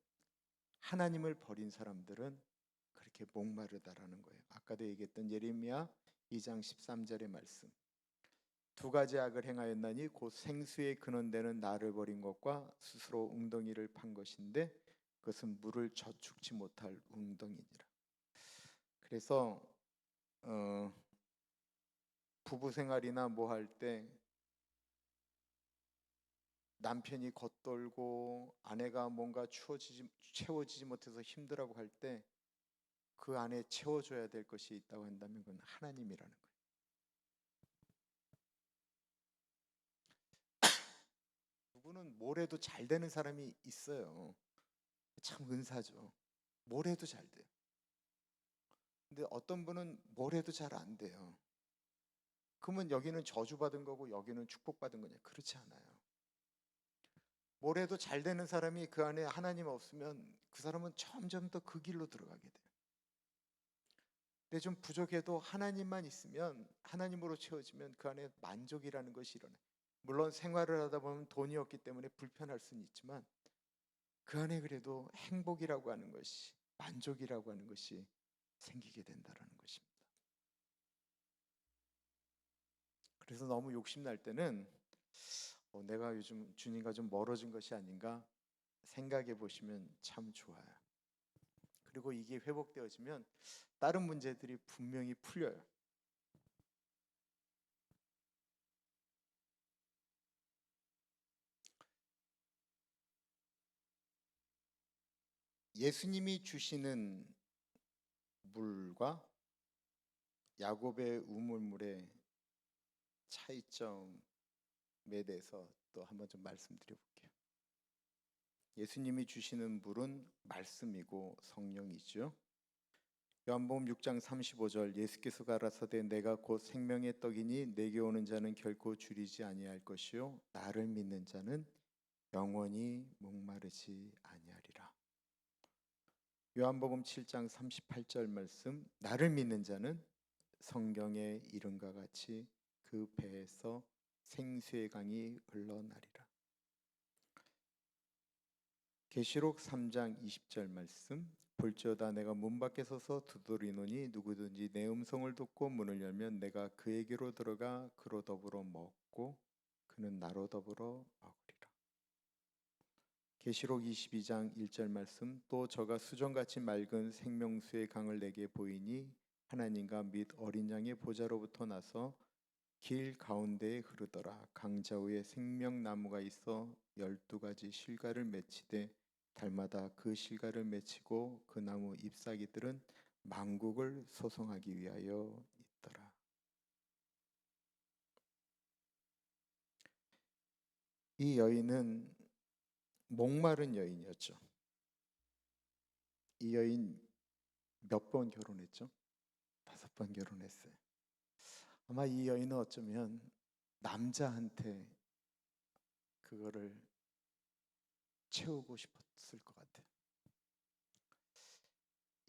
하나님을 버린 사람들은 그렇게 목마르다라는 거예요. 아까도 얘기했던 예레미야 2장 13절의 말씀. 두 가지 악을 행하였나니 곧 생수의 근원되는 나를 버린 것과 스스로 웅덩이를 판 것인데 그것은 물을 저축지 못할 웅덩이니라. 그래서 부부 생활이나 뭐 할 때 남편이 겉돌고 아내가 뭔가 채워지지 못해서 힘들어하고 할 때 그 안에 채워줘야 될 것이 있다고 한다면 그건 하나님이라는 거예요. 누구는 뭘 해도 잘 되는 사람이 있어요. 참 은사죠. 뭘 해도 잘 돼요. 근데 어떤 분은 뭘 해도 잘 안 돼요. 그러면 여기는 저주받은 거고 여기는 축복받은 거냐? 그렇지 않아요. 뭘 해도 잘 되는 사람이 그 안에 하나님 없으면 그 사람은 점점 더 그 길로 들어가게 돼요. 근데 좀 부족해도 하나님만 있으면 하나님으로 채워지면 그 안에 만족이라는 것이 일어나요. 물론 생활을 하다 보면 돈이 없기 때문에 불편할 수는 있지만 그 안에 그래도 행복이라고 하는 것이 만족이라고 하는 것이 생기게 된다라는 것입니다. 그래서 너무 욕심날 때는 내가 요즘 주님과 좀 멀어진 것이 아닌가 생각해 보시면 참 좋아요. 그리고 이게 회복되어지면 다른 문제들이 분명히 풀려요. 예수님이 주시는 물과 야곱의 우물물의 차이점에 대해서 또 한번 좀 말씀드려 볼게요. 예수님이 주시는 물은 말씀이고 성령이죠. 요한복음 6장 35절 예수께서 가라사대 내가 곧 생명의 떡이니 내게 오는 자는 결코 줄이지 아니할 것이요 나를 믿는 자는 영원히 목마르지 아니하리라. 요한복음 7장 38절 말씀 나를 믿는 자는 성경의 이름과 같이 그 배에서 생수의 강이 흘러나리라. 계시록 3장 20절 말씀. 볼지어다 내가 문 밖에 서서 두드리노니 누구든지 내 음성을 듣고 문을 열면 내가 그에게로 들어가 그로 더불어 먹고 그는 나로 더불어 먹으리라. 계시록 22장 1절 말씀. 또 저가 수정같이 맑은 생명수의 강을 내게 보이니 하나님과 및 어린 양의 보좌로부터 나서 길 가운데에 흐르더라. 강좌우에 생명나무가 있어 12가지 실과를 맺히되 달마다 그 실과를 맺히고 그 나무 잎사귀들은 만국을 소송하기 위하여 있더라. 이 여인은 목마른 여인이었죠. 이 여인 몇 번 결혼했죠? 5번 결혼했어요. 아마 이 여인은 어쩌면 남자한테 그거를 채우고 싶었을 것 같아요.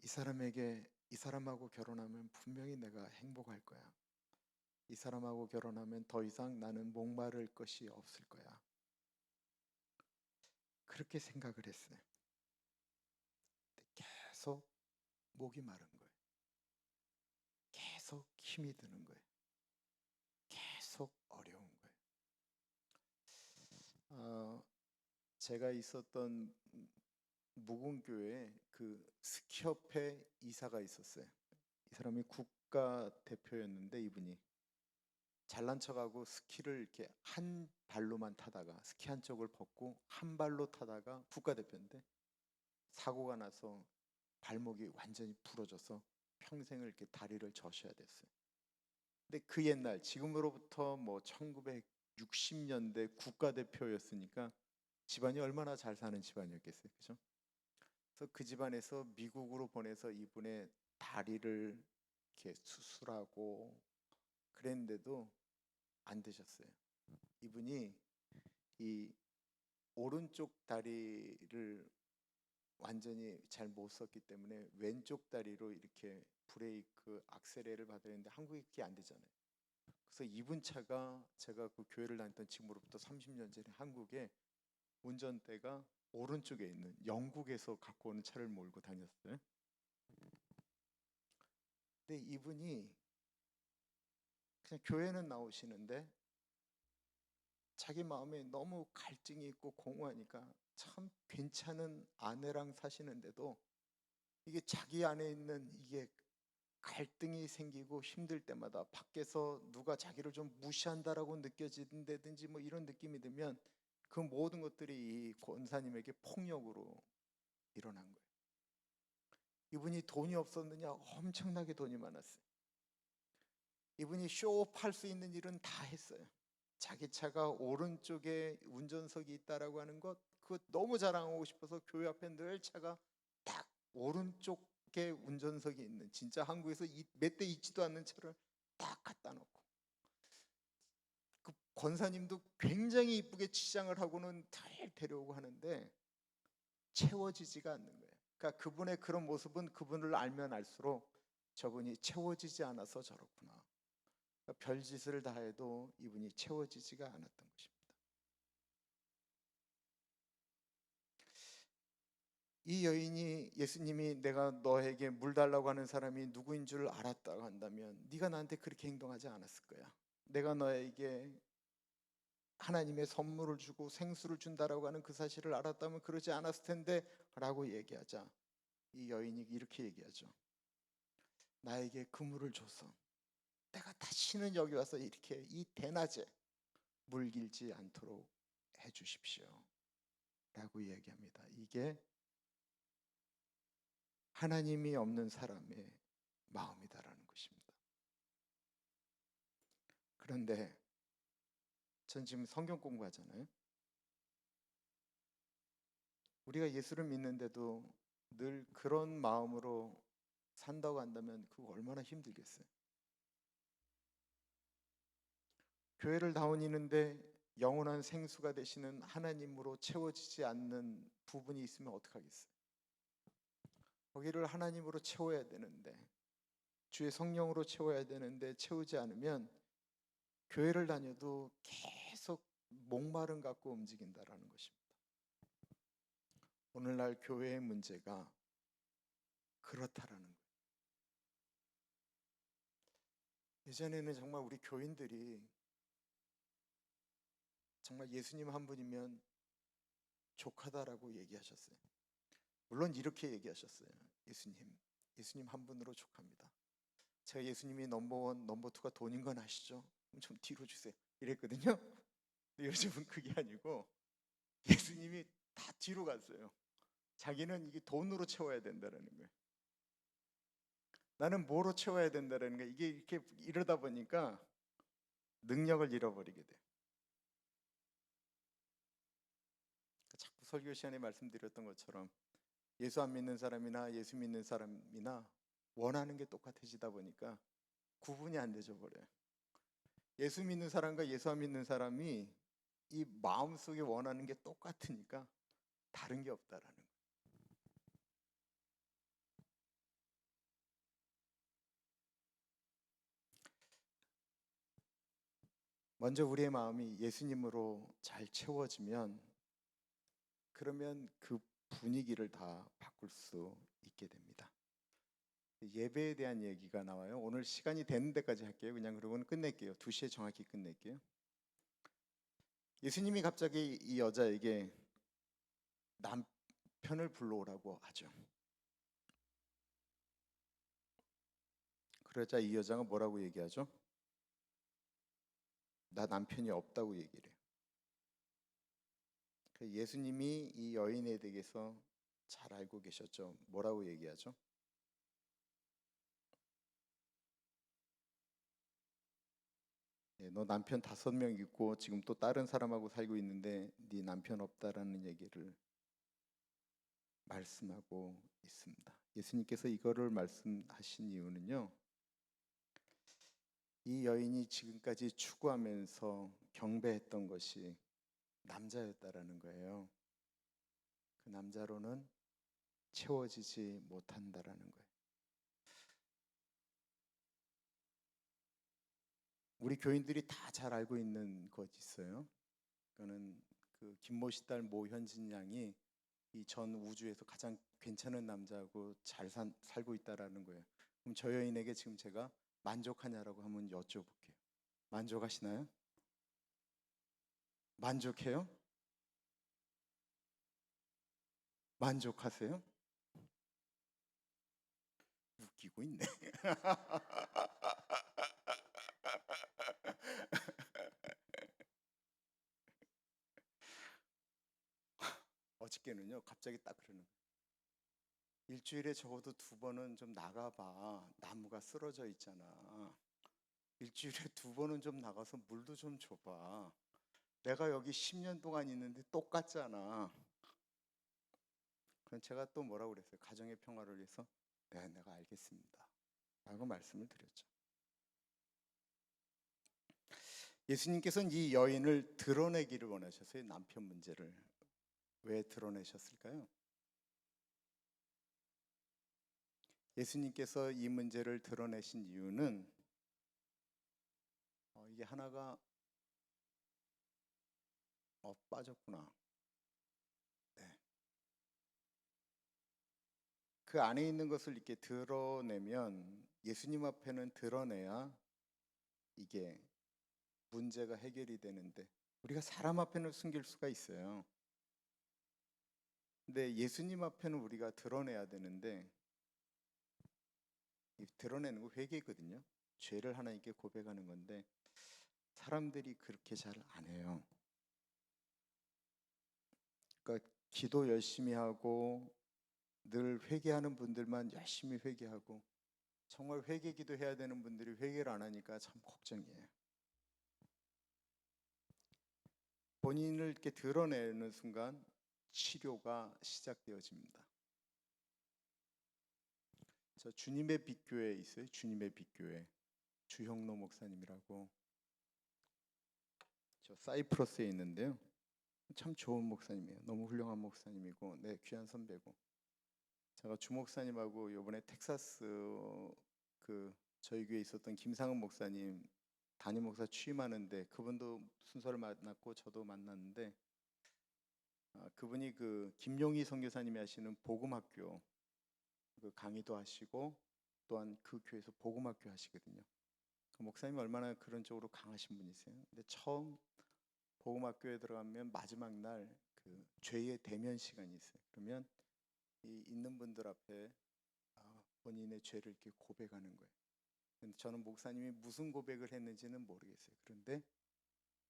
이 사람하고 결혼하면 분명히 내가 행복할 거야. 이 사람하고 결혼하면 더 이상 나는 목마를 것이 없을 거야. 그렇게 생각을 했어요. 계속 목이 마른 거예요. 계속 힘이 드는 거예요. 계속 어려운 거예요. 제가 있었던 무궁교회에 그 스키협회 이사가 있었어요. 이 사람이 국가 대표였는데 이분이 잘난 척하고 스키를 이렇게 한 발로만 타다가 스키 한 쪽을 벗고 한 발로 타다가 국가대표인데 사고가 나서 발목이 완전히 부러져서 평생을 이렇게 다리를 젖어야 됐어요. 근데 그 옛날 지금으로부터 뭐 1960년대 국가대표였으니까 집안이 얼마나 잘 사는 집안이었겠어요, 그죠? 그래서 그 집안에서 미국으로 보내서 이분의 다리를 이렇게 수술하고 그랬는데도 안 되셨어요. 이분이 이 오른쪽 다리를 완전히 잘 못 썼기 때문에 왼쪽 다리로 이렇게 브레이크 악셀레를 받아야 되는데 한국에 그게 안 되잖아요. 그래서 이분 차가 제가 그 교회를 다녔던 지금으로부터 30년 전에 한국에 운전대가 오른쪽에 있는 영국에서 갖고 오는 차를 몰고 다녔어요. 근데 이분이 그냥 교회는 나오시는데 자기 마음에 너무 갈증이 있고 공허하니까 참 괜찮은 아내랑 사시는데도 이게 자기 안에 있는 이게 갈등이 생기고 힘들 때마다 밖에서 누가 자기를 좀 무시한다라고 느껴진다든지 뭐 이런 느낌이 들면 그 모든 것들이 이 권사님에게 폭력으로 일어난 거예요. 이분이 돈이 없었느냐? 엄청나게 돈이 많았어요. 이분이 쇼업할 수 있는 일은 다 했어요. 자기 차가 오른쪽에 운전석이 있다라고 하는 것 그거 너무 자랑하고 싶어서 교회 앞에 늘 차가 딱 오른쪽에 운전석이 있는 진짜 한국에서 몇 대 있지도 않는 차를 딱 갖다 놓고 그 권사님도 굉장히 이쁘게 치장을 하고는 잘 데려오고 하는데 채워지지가 않는 거예요. 그러니까 그분의 그런 모습은 그분을 알면 알수록 저분이 채워지지 않아서 저렇구나. 그러니까 별짓을 다 해도 이분이 채워지지가 않았던 것입니다. 이 여인이 예수님이 내가 너에게 물 달라고 하는 사람이 누구인 줄 알았다고 한다면 네가 나한테 그렇게 행동하지 않았을 거야. 내가 너에게 하나님의 선물을 주고 생수를 준다라고 하는 그 사실을 알았다면 그러지 않았을 텐데 라고 얘기하자 이 여인이 이렇게 얘기하죠. 나에게 그 물을 줘서 내가 다시는 여기 와서 이렇게 이 대낮에 물 길지 않도록 해주십시오 라고 얘기합니다. 이게 하나님이 없는 사람의 마음이다라는 것입니다. 그런데 전 지금 성경 공부하잖아요. 우리가 예수를 믿는데도 늘 그런 마음으로 산다고 한다면 그거 얼마나 힘들겠어요. 교회를 다니는데 영원한 생수가 되시는 하나님으로 채워지지 않는 부분이 있으면 어떡하겠어요. 거기를 하나님으로 채워야 되는데 주의 성령으로 채워야 되는데 채우지 않으면 교회를 다녀도 계속 목마름 갖고 움직인다라는 것입니다. 오늘날 교회의 문제가 그렇다라는 거예요. 예전에는 정말 우리 교인들이 정말 예수님 한 분이면 족하다라고 얘기하셨어요. 물론 이렇게 얘기하셨어요. 예수님 한 분으로 족합니다. 제가 예수님이 넘버원, 넘버투가 돈인 건 아시죠? 그럼 좀 뒤로 주세요. 이랬거든요. 근데 요즘은 그게 아니고 예수님이 다 뒤로 갔어요. 자기는 이게 돈으로 채워야 된다는 거예요. 나는 뭐로 채워야 된다는 거예요. 이게 이렇게 이러다 보니까 능력을 잃어버리게 돼요. 자꾸 설교 시간에 말씀드렸던 것처럼 예수 안 믿는 사람이나 예수 믿는 사람이나 원하는 게 똑같아지다 보니까 구분이 안 되져 버려요. 예수 믿는 사람과 예수 안 믿는 사람이 이 마음속에 원하는 게 똑같으니까 다른 게 없다라는 거예요. 먼저 우리의 마음이 예수님으로 잘 채워지면 그러면 그 분위기를 다 바꿀 수 있게 됩니다. 예배에 대한 얘기가 나와요. 오늘 시간이 되는 데까지 할게요. 그냥 그러고는 끝낼게요. 2시에 정확히 끝낼게요. 예수님이 갑자기 이 여자에게 남편을 불러오라고 하죠. 그러자 이 여자가 뭐라고 얘기하죠? 나 남편이 없다고 얘기를 해요. 예수님이 이 여인에 대해서 잘 알고 계셨죠. 뭐라고 얘기하죠? 너 남편 5명 있고 지금 또 다른 사람하고 살고 있는데 네 남편 없다라는 얘기를 말씀하고 있습니다. 예수님께서 이거를 말씀하신 이유는요. 이 여인이 지금까지 추구하면서 경배했던 것이 남자였다라는 거예요. 그 남자로는 채워지지 못한다라는 거예요. 우리 교인들이 다 잘 알고 있는 것 있어요. 그거는 그 김모씨 딸 모현진 양이 이 전 우주에서 가장 괜찮은 남자하고 잘 살고 있다라는 거예요. 그럼 저 여인에게 지금 제가 만족하냐라고 한번 여쭤볼게요. 만족하시나요? 만족해요? 만족하세요? 웃기고 있네. 어저께는요 갑자기 딱 그러는 거예요. 일주일에 적어도 2번은 좀 나가봐. 나무가 쓰러져 있잖아. 일주일에 2번은 좀 나가서 물도 좀 줘봐. 내가 여기 10년 동안 있는데 똑같잖아. 그럼 제가 또 뭐라고 그랬어요? 가정의 평화를 위해서 네, 내가 알겠습니다 라고 말씀을 드렸죠. 예수님께서는 이 여인을 드러내기를 원하셨어요. 남편 문제를. 왜 드러내셨을까요? 예수님께서 이 문제를 드러내신 이유는 이게 하나가 빠졌구나. 네. 그 안에 있는 것을 이렇게 드러내면 예수님 앞에는 드러내야 이게 문제가 해결이 되는데 우리가 사람 앞에는 숨길 수가 있어요. 근데 예수님 앞에는 우리가 드러내야 되는데 이 드러내는 거 회개거든요. 죄를 하나님께 고백하는 건데 사람들이 그렇게 잘 안 해요. 그러니까 기도 열심히 하고 늘 회개하는 분들만 열심히 회개하고 정말 회개 기도해야 되는 분들이 회개를 안 하니까 참 걱정이에요. 본인을 이렇게 드러내는 순간 치료가 시작되어집니다. 저 주님의 빛교회 있어요. 주님의 빛교회 주형로 목사님이라고 저 사이프러스에 있는데요. 참 좋은 목사님이에요. 너무 훌륭한 목사님이고 네 귀한 선배고 제가 주 목사님하고 이번에 텍사스 저희 교회에 있었던 김상은 목사님 담임 목사 취임하는데 그분도 순서를 만났고 저도 만났는데 그분이 김용희 선교사님이 하시는 복음학교 강의도 하시고 또한 그 교회에서 복음학교 하시거든요. 그 목사님이 얼마나 그런 쪽으로 강하신 분이세요. 근데 처음 복음학교에 들어가면 마지막 날 죄의 대면 시간이 있어요. 그러면 이 있는 분들 앞에 본인의 죄를 이렇게 고백하는 거예요. 근데 저는 목사님이 무슨 고백을 했는지는 모르겠어요. 그런데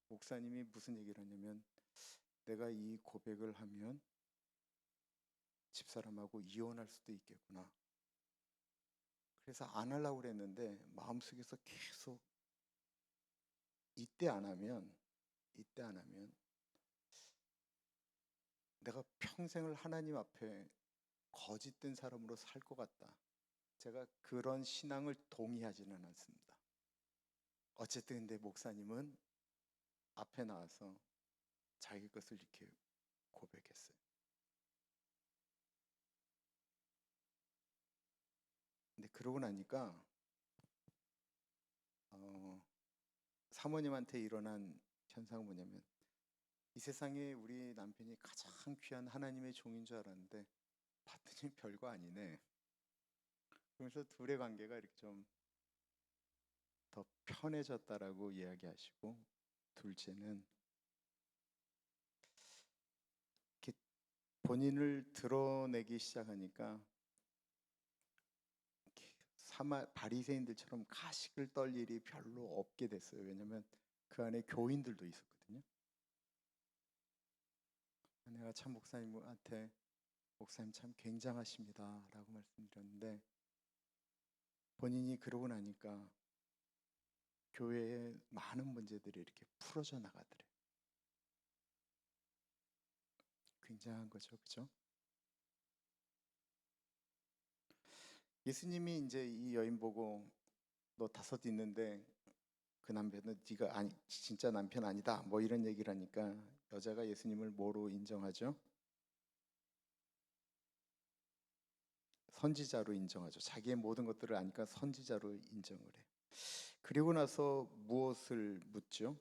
목사님이 무슨 얘기를 하냐면 내가 이 고백을 하면 집사람하고 이혼할 수도 있겠구나. 그래서 안 하려고 그랬는데 마음속에서 계속 이때 안 하면 내가 평생을 하나님 앞에 거짓된 사람으로 살 것 같다. 제가 그런 신앙을 동의하지는 않습니다. 어쨌든 근데 목사님은 앞에 나와서 자기 것을 이렇게 고백했어요. 근데 그러고 나니까 사모님한테 일어난 현상은 뭐냐면 이 세상에 우리 남편이 가장 귀한 하나님의 종인 줄 알았는데 봤더니 별거 아니네. 그러면서 둘의 관계가 이렇게 좀 더 편해졌다라고 이야기하시고, 둘째는 이렇게 본인을 드러내기 시작하니까 바리새인들처럼 가식을 떨 일이 별로 없게 됐어요. 왜냐하면 그 안에 교인들도 있었거든요. 내가 참 목사님한테 목사님 참 굉장하십니다 라고 말씀드렸는데 본인이 그러고 나니까 교회의 많은 문제들이 이렇게 풀어져 나가더래요. 굉장한 거죠, 그죠? 예수님이 이제 이 여인 보고 너 5 있는데 그 남편은 네가 아니 진짜 남편 아니다 뭐 이런 얘기를 하니까 여자가 예수님을 뭐로 인정하죠? 선지자로 인정하죠. 자기의 모든 것들을 아니까 선지자로 인정을 해. 그리고 나서 무엇을 묻죠?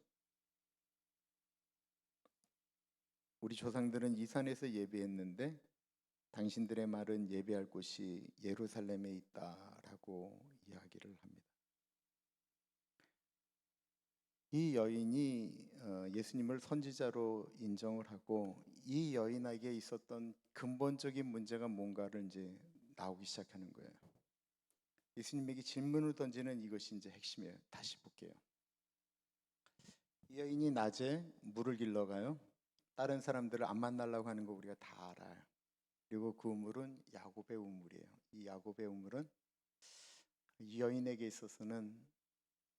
우리 조상들은 이 산에서 예배했는데 당신들의 말은 예배할 곳이 예루살렘에 있다라고 이야기를 합니다. 이 여인이 예수님을 선지자로 인정을 하고 이 여인에게 있었던 근본적인 문제가 뭔가를 이제 나오기 시작하는 거예요. 예수님에게 질문을 던지는 이것이 이제 핵심이에요. 다시 볼게요. 이 여인이 낮에 물을 길러 가요. 다른 사람들을 안 만나려고 하는 거 우리가 다 알아요. 그리고 그 우물은 야곱의 우물이에요. 이 야곱의 우물은 이 여인에게 있어서는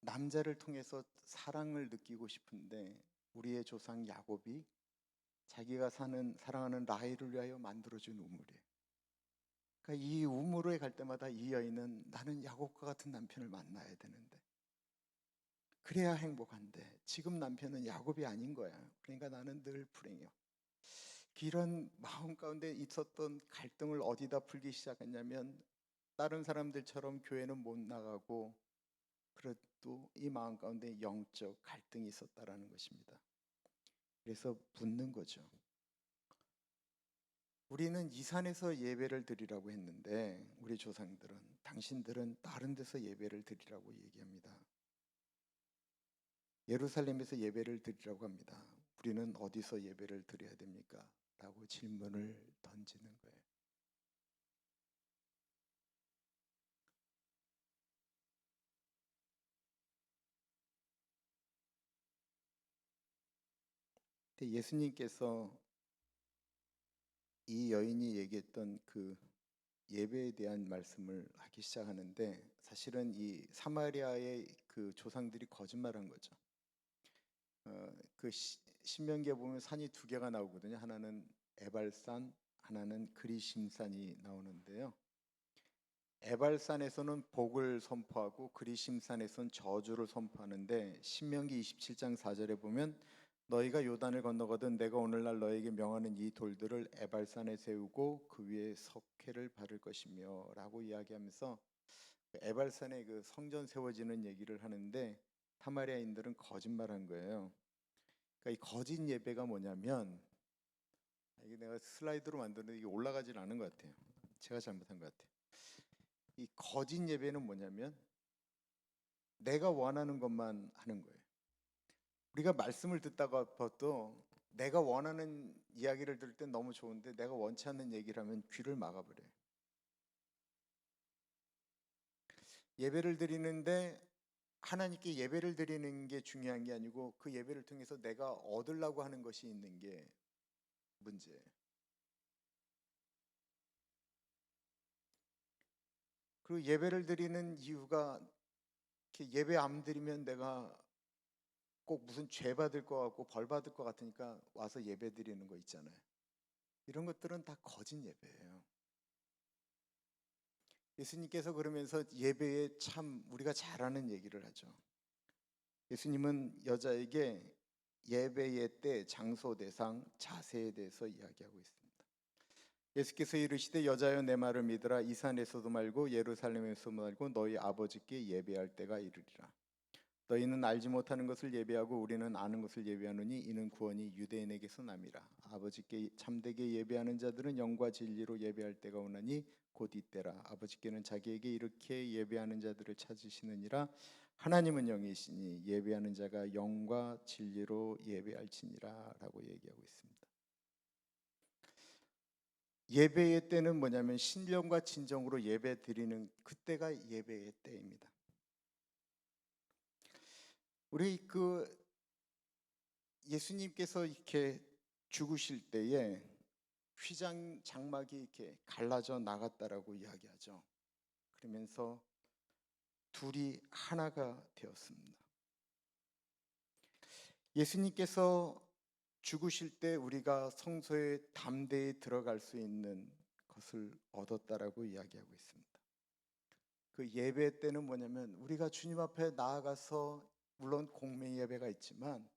남자를 통해서 사랑을 느끼고 싶은데 우리의 조상 야곱이 자기가 사랑하는 라헬을 위하여 만들어준 우물이에요. 그러니까 이 우물에 갈 때마다 이 여인은 나는 야곱과 같은 남편을 만나야 되는데 그래야 행복한데 지금 남편은 야곱이 아닌 거야. 그러니까 나는 늘 불행해요. 이런 마음 가운데 있었던 갈등을 어디다 풀기 시작했냐면 다른 사람들처럼 교회는 못 나가고 그래도 이 마음 가운데 영적 갈등이 있었다라는 것입니다. 그래서 묻는 거죠. 우리는 이 산에서 예배를 드리라고 했는데 우리 조상들은 당신들은 다른 데서 예배를 드리라고 얘기합니다. 예루살렘에서 예배를 드리라고 합니다. 우리는 어디서 예배를 드려야 됩니까? 라고 질문을 던지는 거예요. 근데 예수님께서 이 여인이 얘기했던 그 예배에 대한 말씀을 하기 시작하는데 사실은 이 사마리아의 그 조상들이 거짓말한 거죠. 신명기에 보면 산이 2개가 나오거든요. 하나는 에발산, 하나는 그리심산이 나오는데요. 에발산에서는 복을 선포하고 그리심산에서는 저주를 선포하는데 신명기 27장 4절에 보면 너희가 요단을 건너거든 내가 오늘날 너에게 명하는 이 돌들을 에발산에 세우고 그 위에 석회를 바를 것이며 라고 이야기하면서 에발산에 그 성전 세워지는 얘기를 하는데 사마리아인들은 거짓말한 거예요. 그러니까 이 거짓 예배가 뭐냐면, 이게 내가 슬라이드로 만드는데 이게 올라가질 않은 것 같아요. 제가 잘못한 것 같아요. 이 거짓 예배는 뭐냐면 내가 원하는 것만 하는 거예요. 우리가 말씀을 듣다가 또 내가 원하는 이야기를 들을 땐 너무 좋은데 내가 원치 않는 얘기를 하면 귀를 막아버려요. 예배를 드리는데 하나님께 예배를 드리는 게 중요한 게 아니고 그 예배를 통해서 내가 얻으려고 하는 것이 있는 게 문제예요. 그리고 예배를 드리는 이유가 이렇게 예배 안 드리면 내가 꼭 무슨 죄 받을 것 같고 벌 받을 것 같으니까 와서 예배 드리는 거 있잖아요. 이런 것들은 다 거짓 예배예요. 예수님께서 그러면서 예배에 참 우리가 잘하는 얘기를 하죠. 예수님은 여자에게 예배의 때, 장소, 대상, 자세에 대해서 이야기하고 있습니다. 예수께서 이르시되 여자여 내 말을 믿으라. 이 산에서도 말고 예루살렘에서도 말고 너희 아버지께 예배할 때가 이르리라. 너희는 알지 못하는 것을 예배하고 우리는 아는 것을 예배하노니 이는 구원이 유대인에게서 남이라. 아버지께 참되게 예배하는 자들은 영과 진리로 예배할 때가 오나니 곧 이때라. 아버지께는 자기에게 이렇게 예배하는 자들을 찾으시느니라. 하나님은 영이시니 예배하는 자가 영과 진리로 예배할지니라 라고 얘기하고 있습니다. 예배의 때는 뭐냐면 신령과 진정으로 예배 드리는 그때가 예배의 때입니다. 우리 예수님께서 이렇게 죽으실 때에 휘장 장막이 이렇게 갈라져 나갔다라고 이야기하죠. 그러면서 둘이 하나가 되었습니다. 예수님께서 죽으실 때 우리가 성소에 담대히 들어갈 수 있는 것을 얻었다라고 이야기하고 있습니다. 그 예배 때는 뭐냐면 우리가 주님 앞에 나아가서 물론 공매 예배가 있지만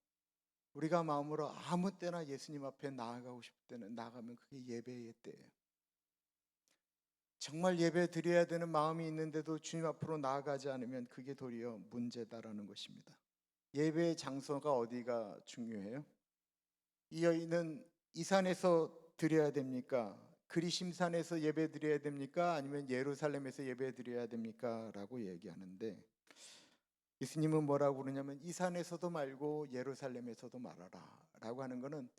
우리가 마음으로 아무 때나 예수님 앞에 나아가고 싶을 때는 나가면 그게 예배의 때예요. 정말 예배 드려야 되는 마음이 있는데도 주님 앞으로 나아가지 않으면 그게 도리어 문제다라는 것입니다. 예배의 장소가 어디가 중요해요? 이 여인은 이 산에서 드려야 됩니까? 그리심산에서 예배 드려야 됩니까? 아니면 예루살렘에서 예배 드려야 됩니까? 라고 얘기하는데 예수님은 뭐라고 그러냐면 이 산에서도 말고 예루살렘에서도 말아라 라고 하는 거는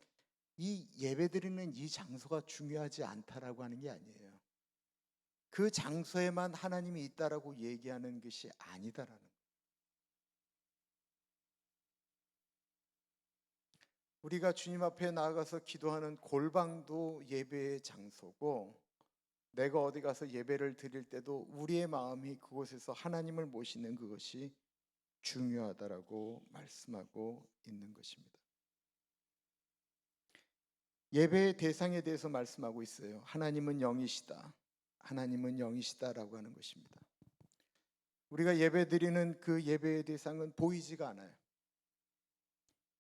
이 예배 드리는 이 장소가 중요하지 않다라고 하는 게 아니에요. 그 장소에만 하나님이 있다라고 얘기하는 것이 아니다라는 거예요. 우리가 주님 앞에 나아가서 기도하는 골방도 예배의 장소고 내가 어디 가서 예배를 드릴 때도 우리의 마음이 그곳에서 하나님을 모시는 그것이 중요하다라고 말씀하고 있는 것입니다. 예배의 대상에 대해서 말씀하고 있어요. 하나님은 영이시다. 하나님은 영이시다라고 하는 것입니다. 우리가 예배 드리는 그 예배의 대상은 보이지가 않아요.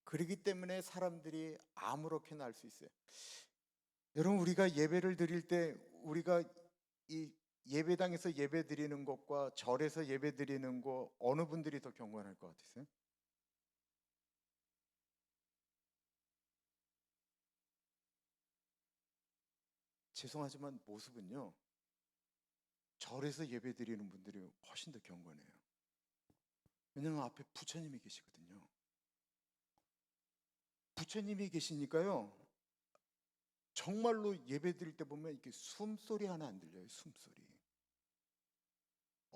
그렇기 때문에 사람들이 아무렇게나 할 수 있어요. 여러분 우리가 예배를 드릴 때 우리가 이 예배당에서 예배 드리는 것과 절에서 예배 드리는 거 어느 분들이 더 경건할 것 같으세요? 죄송하지만 모습은요. 절에서 예배 드리는 분들이 훨씬 더 경건해요. 왜냐하면 앞에 부처님이 계시거든요. 부처님이 계시니까요. 정말로 예배 드릴 때 보면 이렇게 숨소리 하나 안 들려요. 숨소리.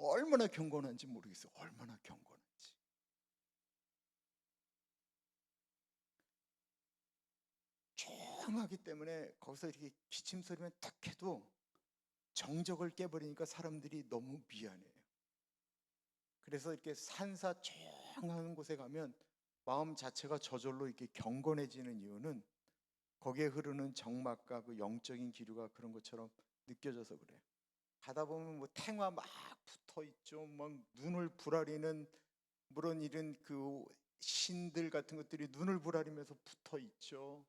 얼마나 경건한지 모르겠어요. 얼마나 경건한지. 조용하기 때문에 거기서 이렇게 기침 소리만 탁 해도 정적을 깨버리니까 사람들이 너무 미안해요. 그래서 이렇게 산사 조용한 곳에 가면 마음 자체가 저절로 이렇게 경건해지는 이유는 거기에 흐르는 정막과 그 영적인 기류가 그런 것처럼 느껴져서 그래요. 가다 보면 뭐 탱화 막 붙어 있죠. 막 눈을 부라리는 물론 이런 그 신들 같은 것들이 눈을 부라리면서 붙어 있죠.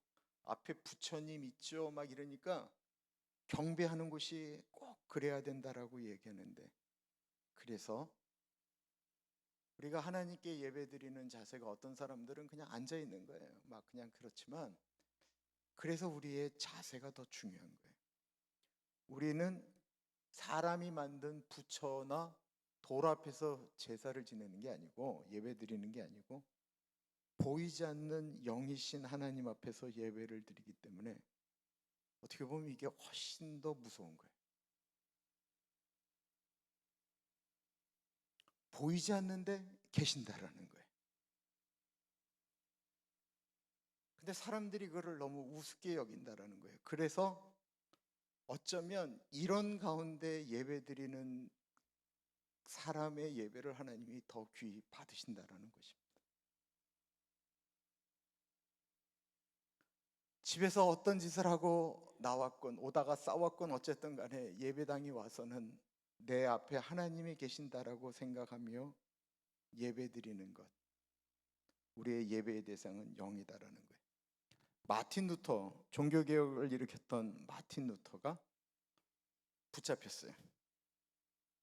앞에 부처님 있죠. 막 이러니까 경배하는 곳이 꼭 그래야 된다라고 얘기하는데 그래서 우리가 하나님께 예배드리는 자세가 어떤 사람들은 그냥 앉아 있는 거예요. 막 그냥 그렇지만 그래서 우리의 자세가 더 중요한 거예요. 우리는 사람이 만든 부처나 돌 앞에서 제사를 지내는 게 아니고 예배드리는 게 아니고 보이지 않는 영이신 하나님 앞에서 예배를 드리기 때문에 어떻게 보면 이게 훨씬 더 무서운 거예요. 보이지 않는데 계신다라는 거예요. 근데 사람들이 그걸 너무 우습게 여긴다라는 거예요. 그래서 어쩌면 이런 가운데 예배드리는 사람의 예배를 하나님이 더 귀히 받으신다라는 것입니다. 집에서 어떤 짓을 하고 나왔건 오다가 싸웠건 어쨌든 간에 예배당에 와서는 내 앞에 하나님이 계신다라고 생각하며 예배드리는 것, 우리의 예배의 대상은 영이다라는 거예요. 마틴 루터, 종교개혁을 일으켰던 마틴 루터가 붙잡혔어요.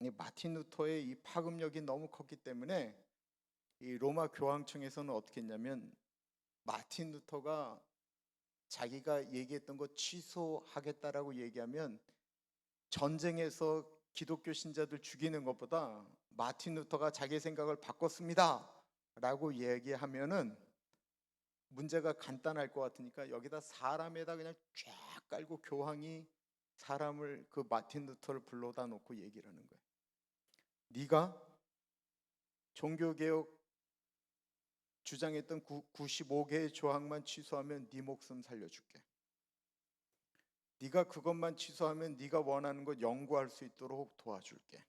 이 마틴 루터의 이 파급력이 너무 컸기 때문에 이 로마 교황청에서는 어떻게 했냐면 마틴 루터가 자기가 얘기했던 거 취소하겠다라고 얘기하면 전쟁에서 기독교 신자들 죽이는 것보다 마틴 루터가 자기 생각을 바꿨습니다 라고 얘기하면은 문제가 간단할 것 같으니까 여기다 사람에다 그냥 쫙 깔고 교황이 사람을 그 마틴 루터를 불러다 놓고 얘기를 하는 거예요. 네가 종교개혁 주장했던 95개의 조항만 취소하면 네 목숨 살려줄게. 네가 그것만 취소하면 네가 원하는 것 연구할 수 있도록 도와줄게.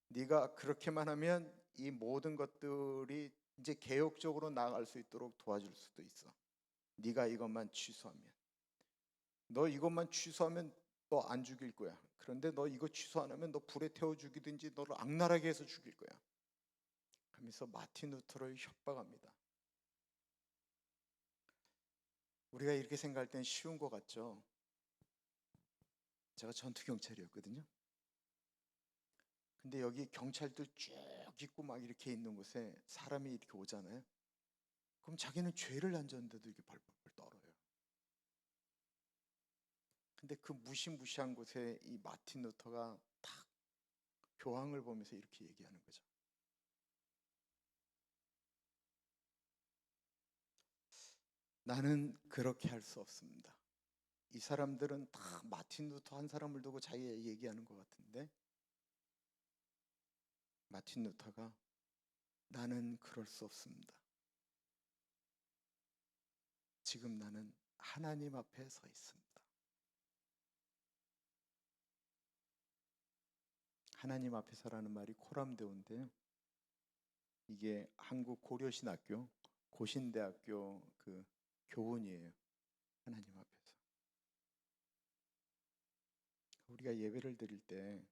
네가 그렇게만 하면 이 모든 것들이 이제 개혁적으로 나아갈 수 있도록 도와줄 수도 있어. 네가 이것만 취소하면. 너 이것만 취소하면 너 안 죽일 거야. 그런데 너 이거 취소 안 하면 너 불에 태워 죽이든지 너를 악랄하게 해서 죽일 거야. 하면서 마틴 루터를 협박합니다. 우리가 이렇게 생각할 땐 쉬운 것 같죠. 제가 전투경찰이었거든요. 근데 여기 경찰들 쭉 있고 막 이렇게 있는 곳에 사람이 이렇게 오잖아요. 그럼 자기는 죄를 안 졌는데도 이렇게 벌벌 떨어요. 근데 그 무시무시한 곳에 이 마틴 루터가 딱 교황을 보면서 이렇게 얘기하는 거죠. 나는 그렇게 할 수 없습니다. 이 사람들은 다 마틴 루터 한 사람을 두고 자기 얘기하는 것 같은데 마틴 루터가 나는 그럴 수 없습니다. 지금 나는 하나님 앞에 서 있습니다. 하나님 앞에서라는 말이 코람데오인데요. 이게 한국 고려신학교 고신대학교 그 교훈이에요. 하나님 앞에서 우리가 예배를 드릴 때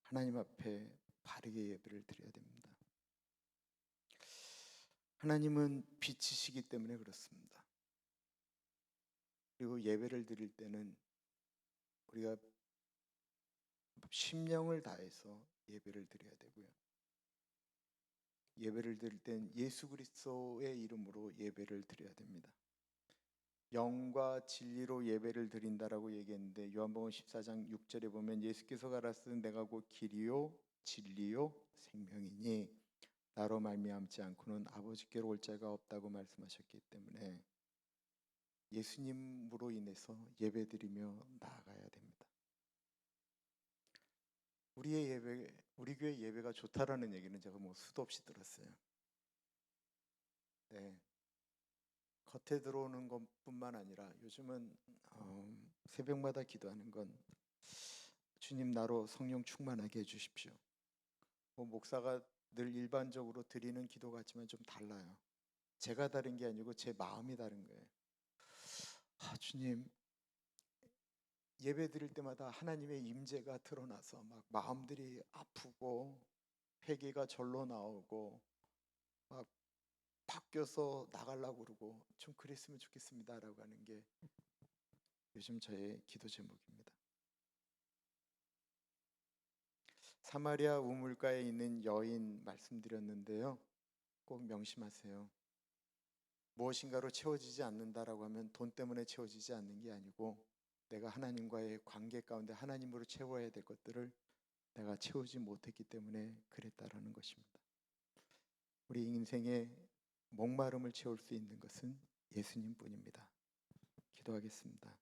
하나님 앞에 바르게 예배를 드려야 됩니다. 하나님은 빛이시기 때문에 그렇습니다. 그리고 예배를 드릴 때는 우리가 심령을 다해서 예배를 드려야 되고요. 예배를 드릴 땐 예수 그리스도의 이름으로 예배를 드려야 됩니다. 영과 진리로 예배를 드린다라고 얘기했는데 요한복음 14장 6절에 보면 예수께서 가라사대 내가 곧 길이요 진리요 생명이니 나로 말미암지 않고는 아버지께로 올 자가 없다고 말씀하셨기 때문에 예수님으로 인해서 예배드리며 나아가야 됩니다. 우리의 예배, 우리 교회 예배가 좋다라는 얘기는 제가 뭐 수도 없이 들었어요. 네. 겉에 들어오는 것뿐만 아니라 요즘은 새벽마다 기도하는 건 주님 나로 성령 충만하게 해주십시오. 뭐 목사가 늘 일반적으로 드리는 기도 같지만 좀 달라요. 제가 다른 게 아니고 제 마음이 다른 거예요. 주님 예배 드릴 때마다 하나님의 임재가 드러나서 막 마음들이 아프고 회개가 절로 나오고 막 바뀌어서 나가려고 그러고 좀 그랬으면 좋겠습니다라고 하는 게 요즘 저의 기도 제목입니다. 사마리아 우물가에 있는 여인 말씀드렸는데요. 꼭 명심하세요. 무엇인가로 채워지지 않는다라고 하면 돈 때문에 채워지지 않는 게 아니고 내가 하나님과의 관계 가운데 하나님으로 채워야 될 것들을 내가 채우지 못했기 때문에 그랬다라는 것입니다. 우리 인생의 목마름을 채울 수 있는 것은 예수님뿐입니다. 기도하겠습니다.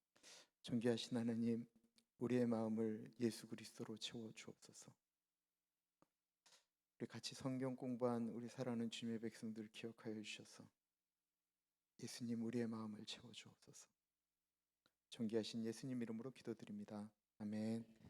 존귀하신 하나님, 우리의 마음을 예수 그리스도로 채워 주옵소서. 우리 같이 성경 공부한 우리 사랑하는 주님의 백성들 기억하여 주셔서 예수님 우리의 마음을 채워 주옵소서. 존귀하신 예수님 이름으로 기도드립니다. 아멘.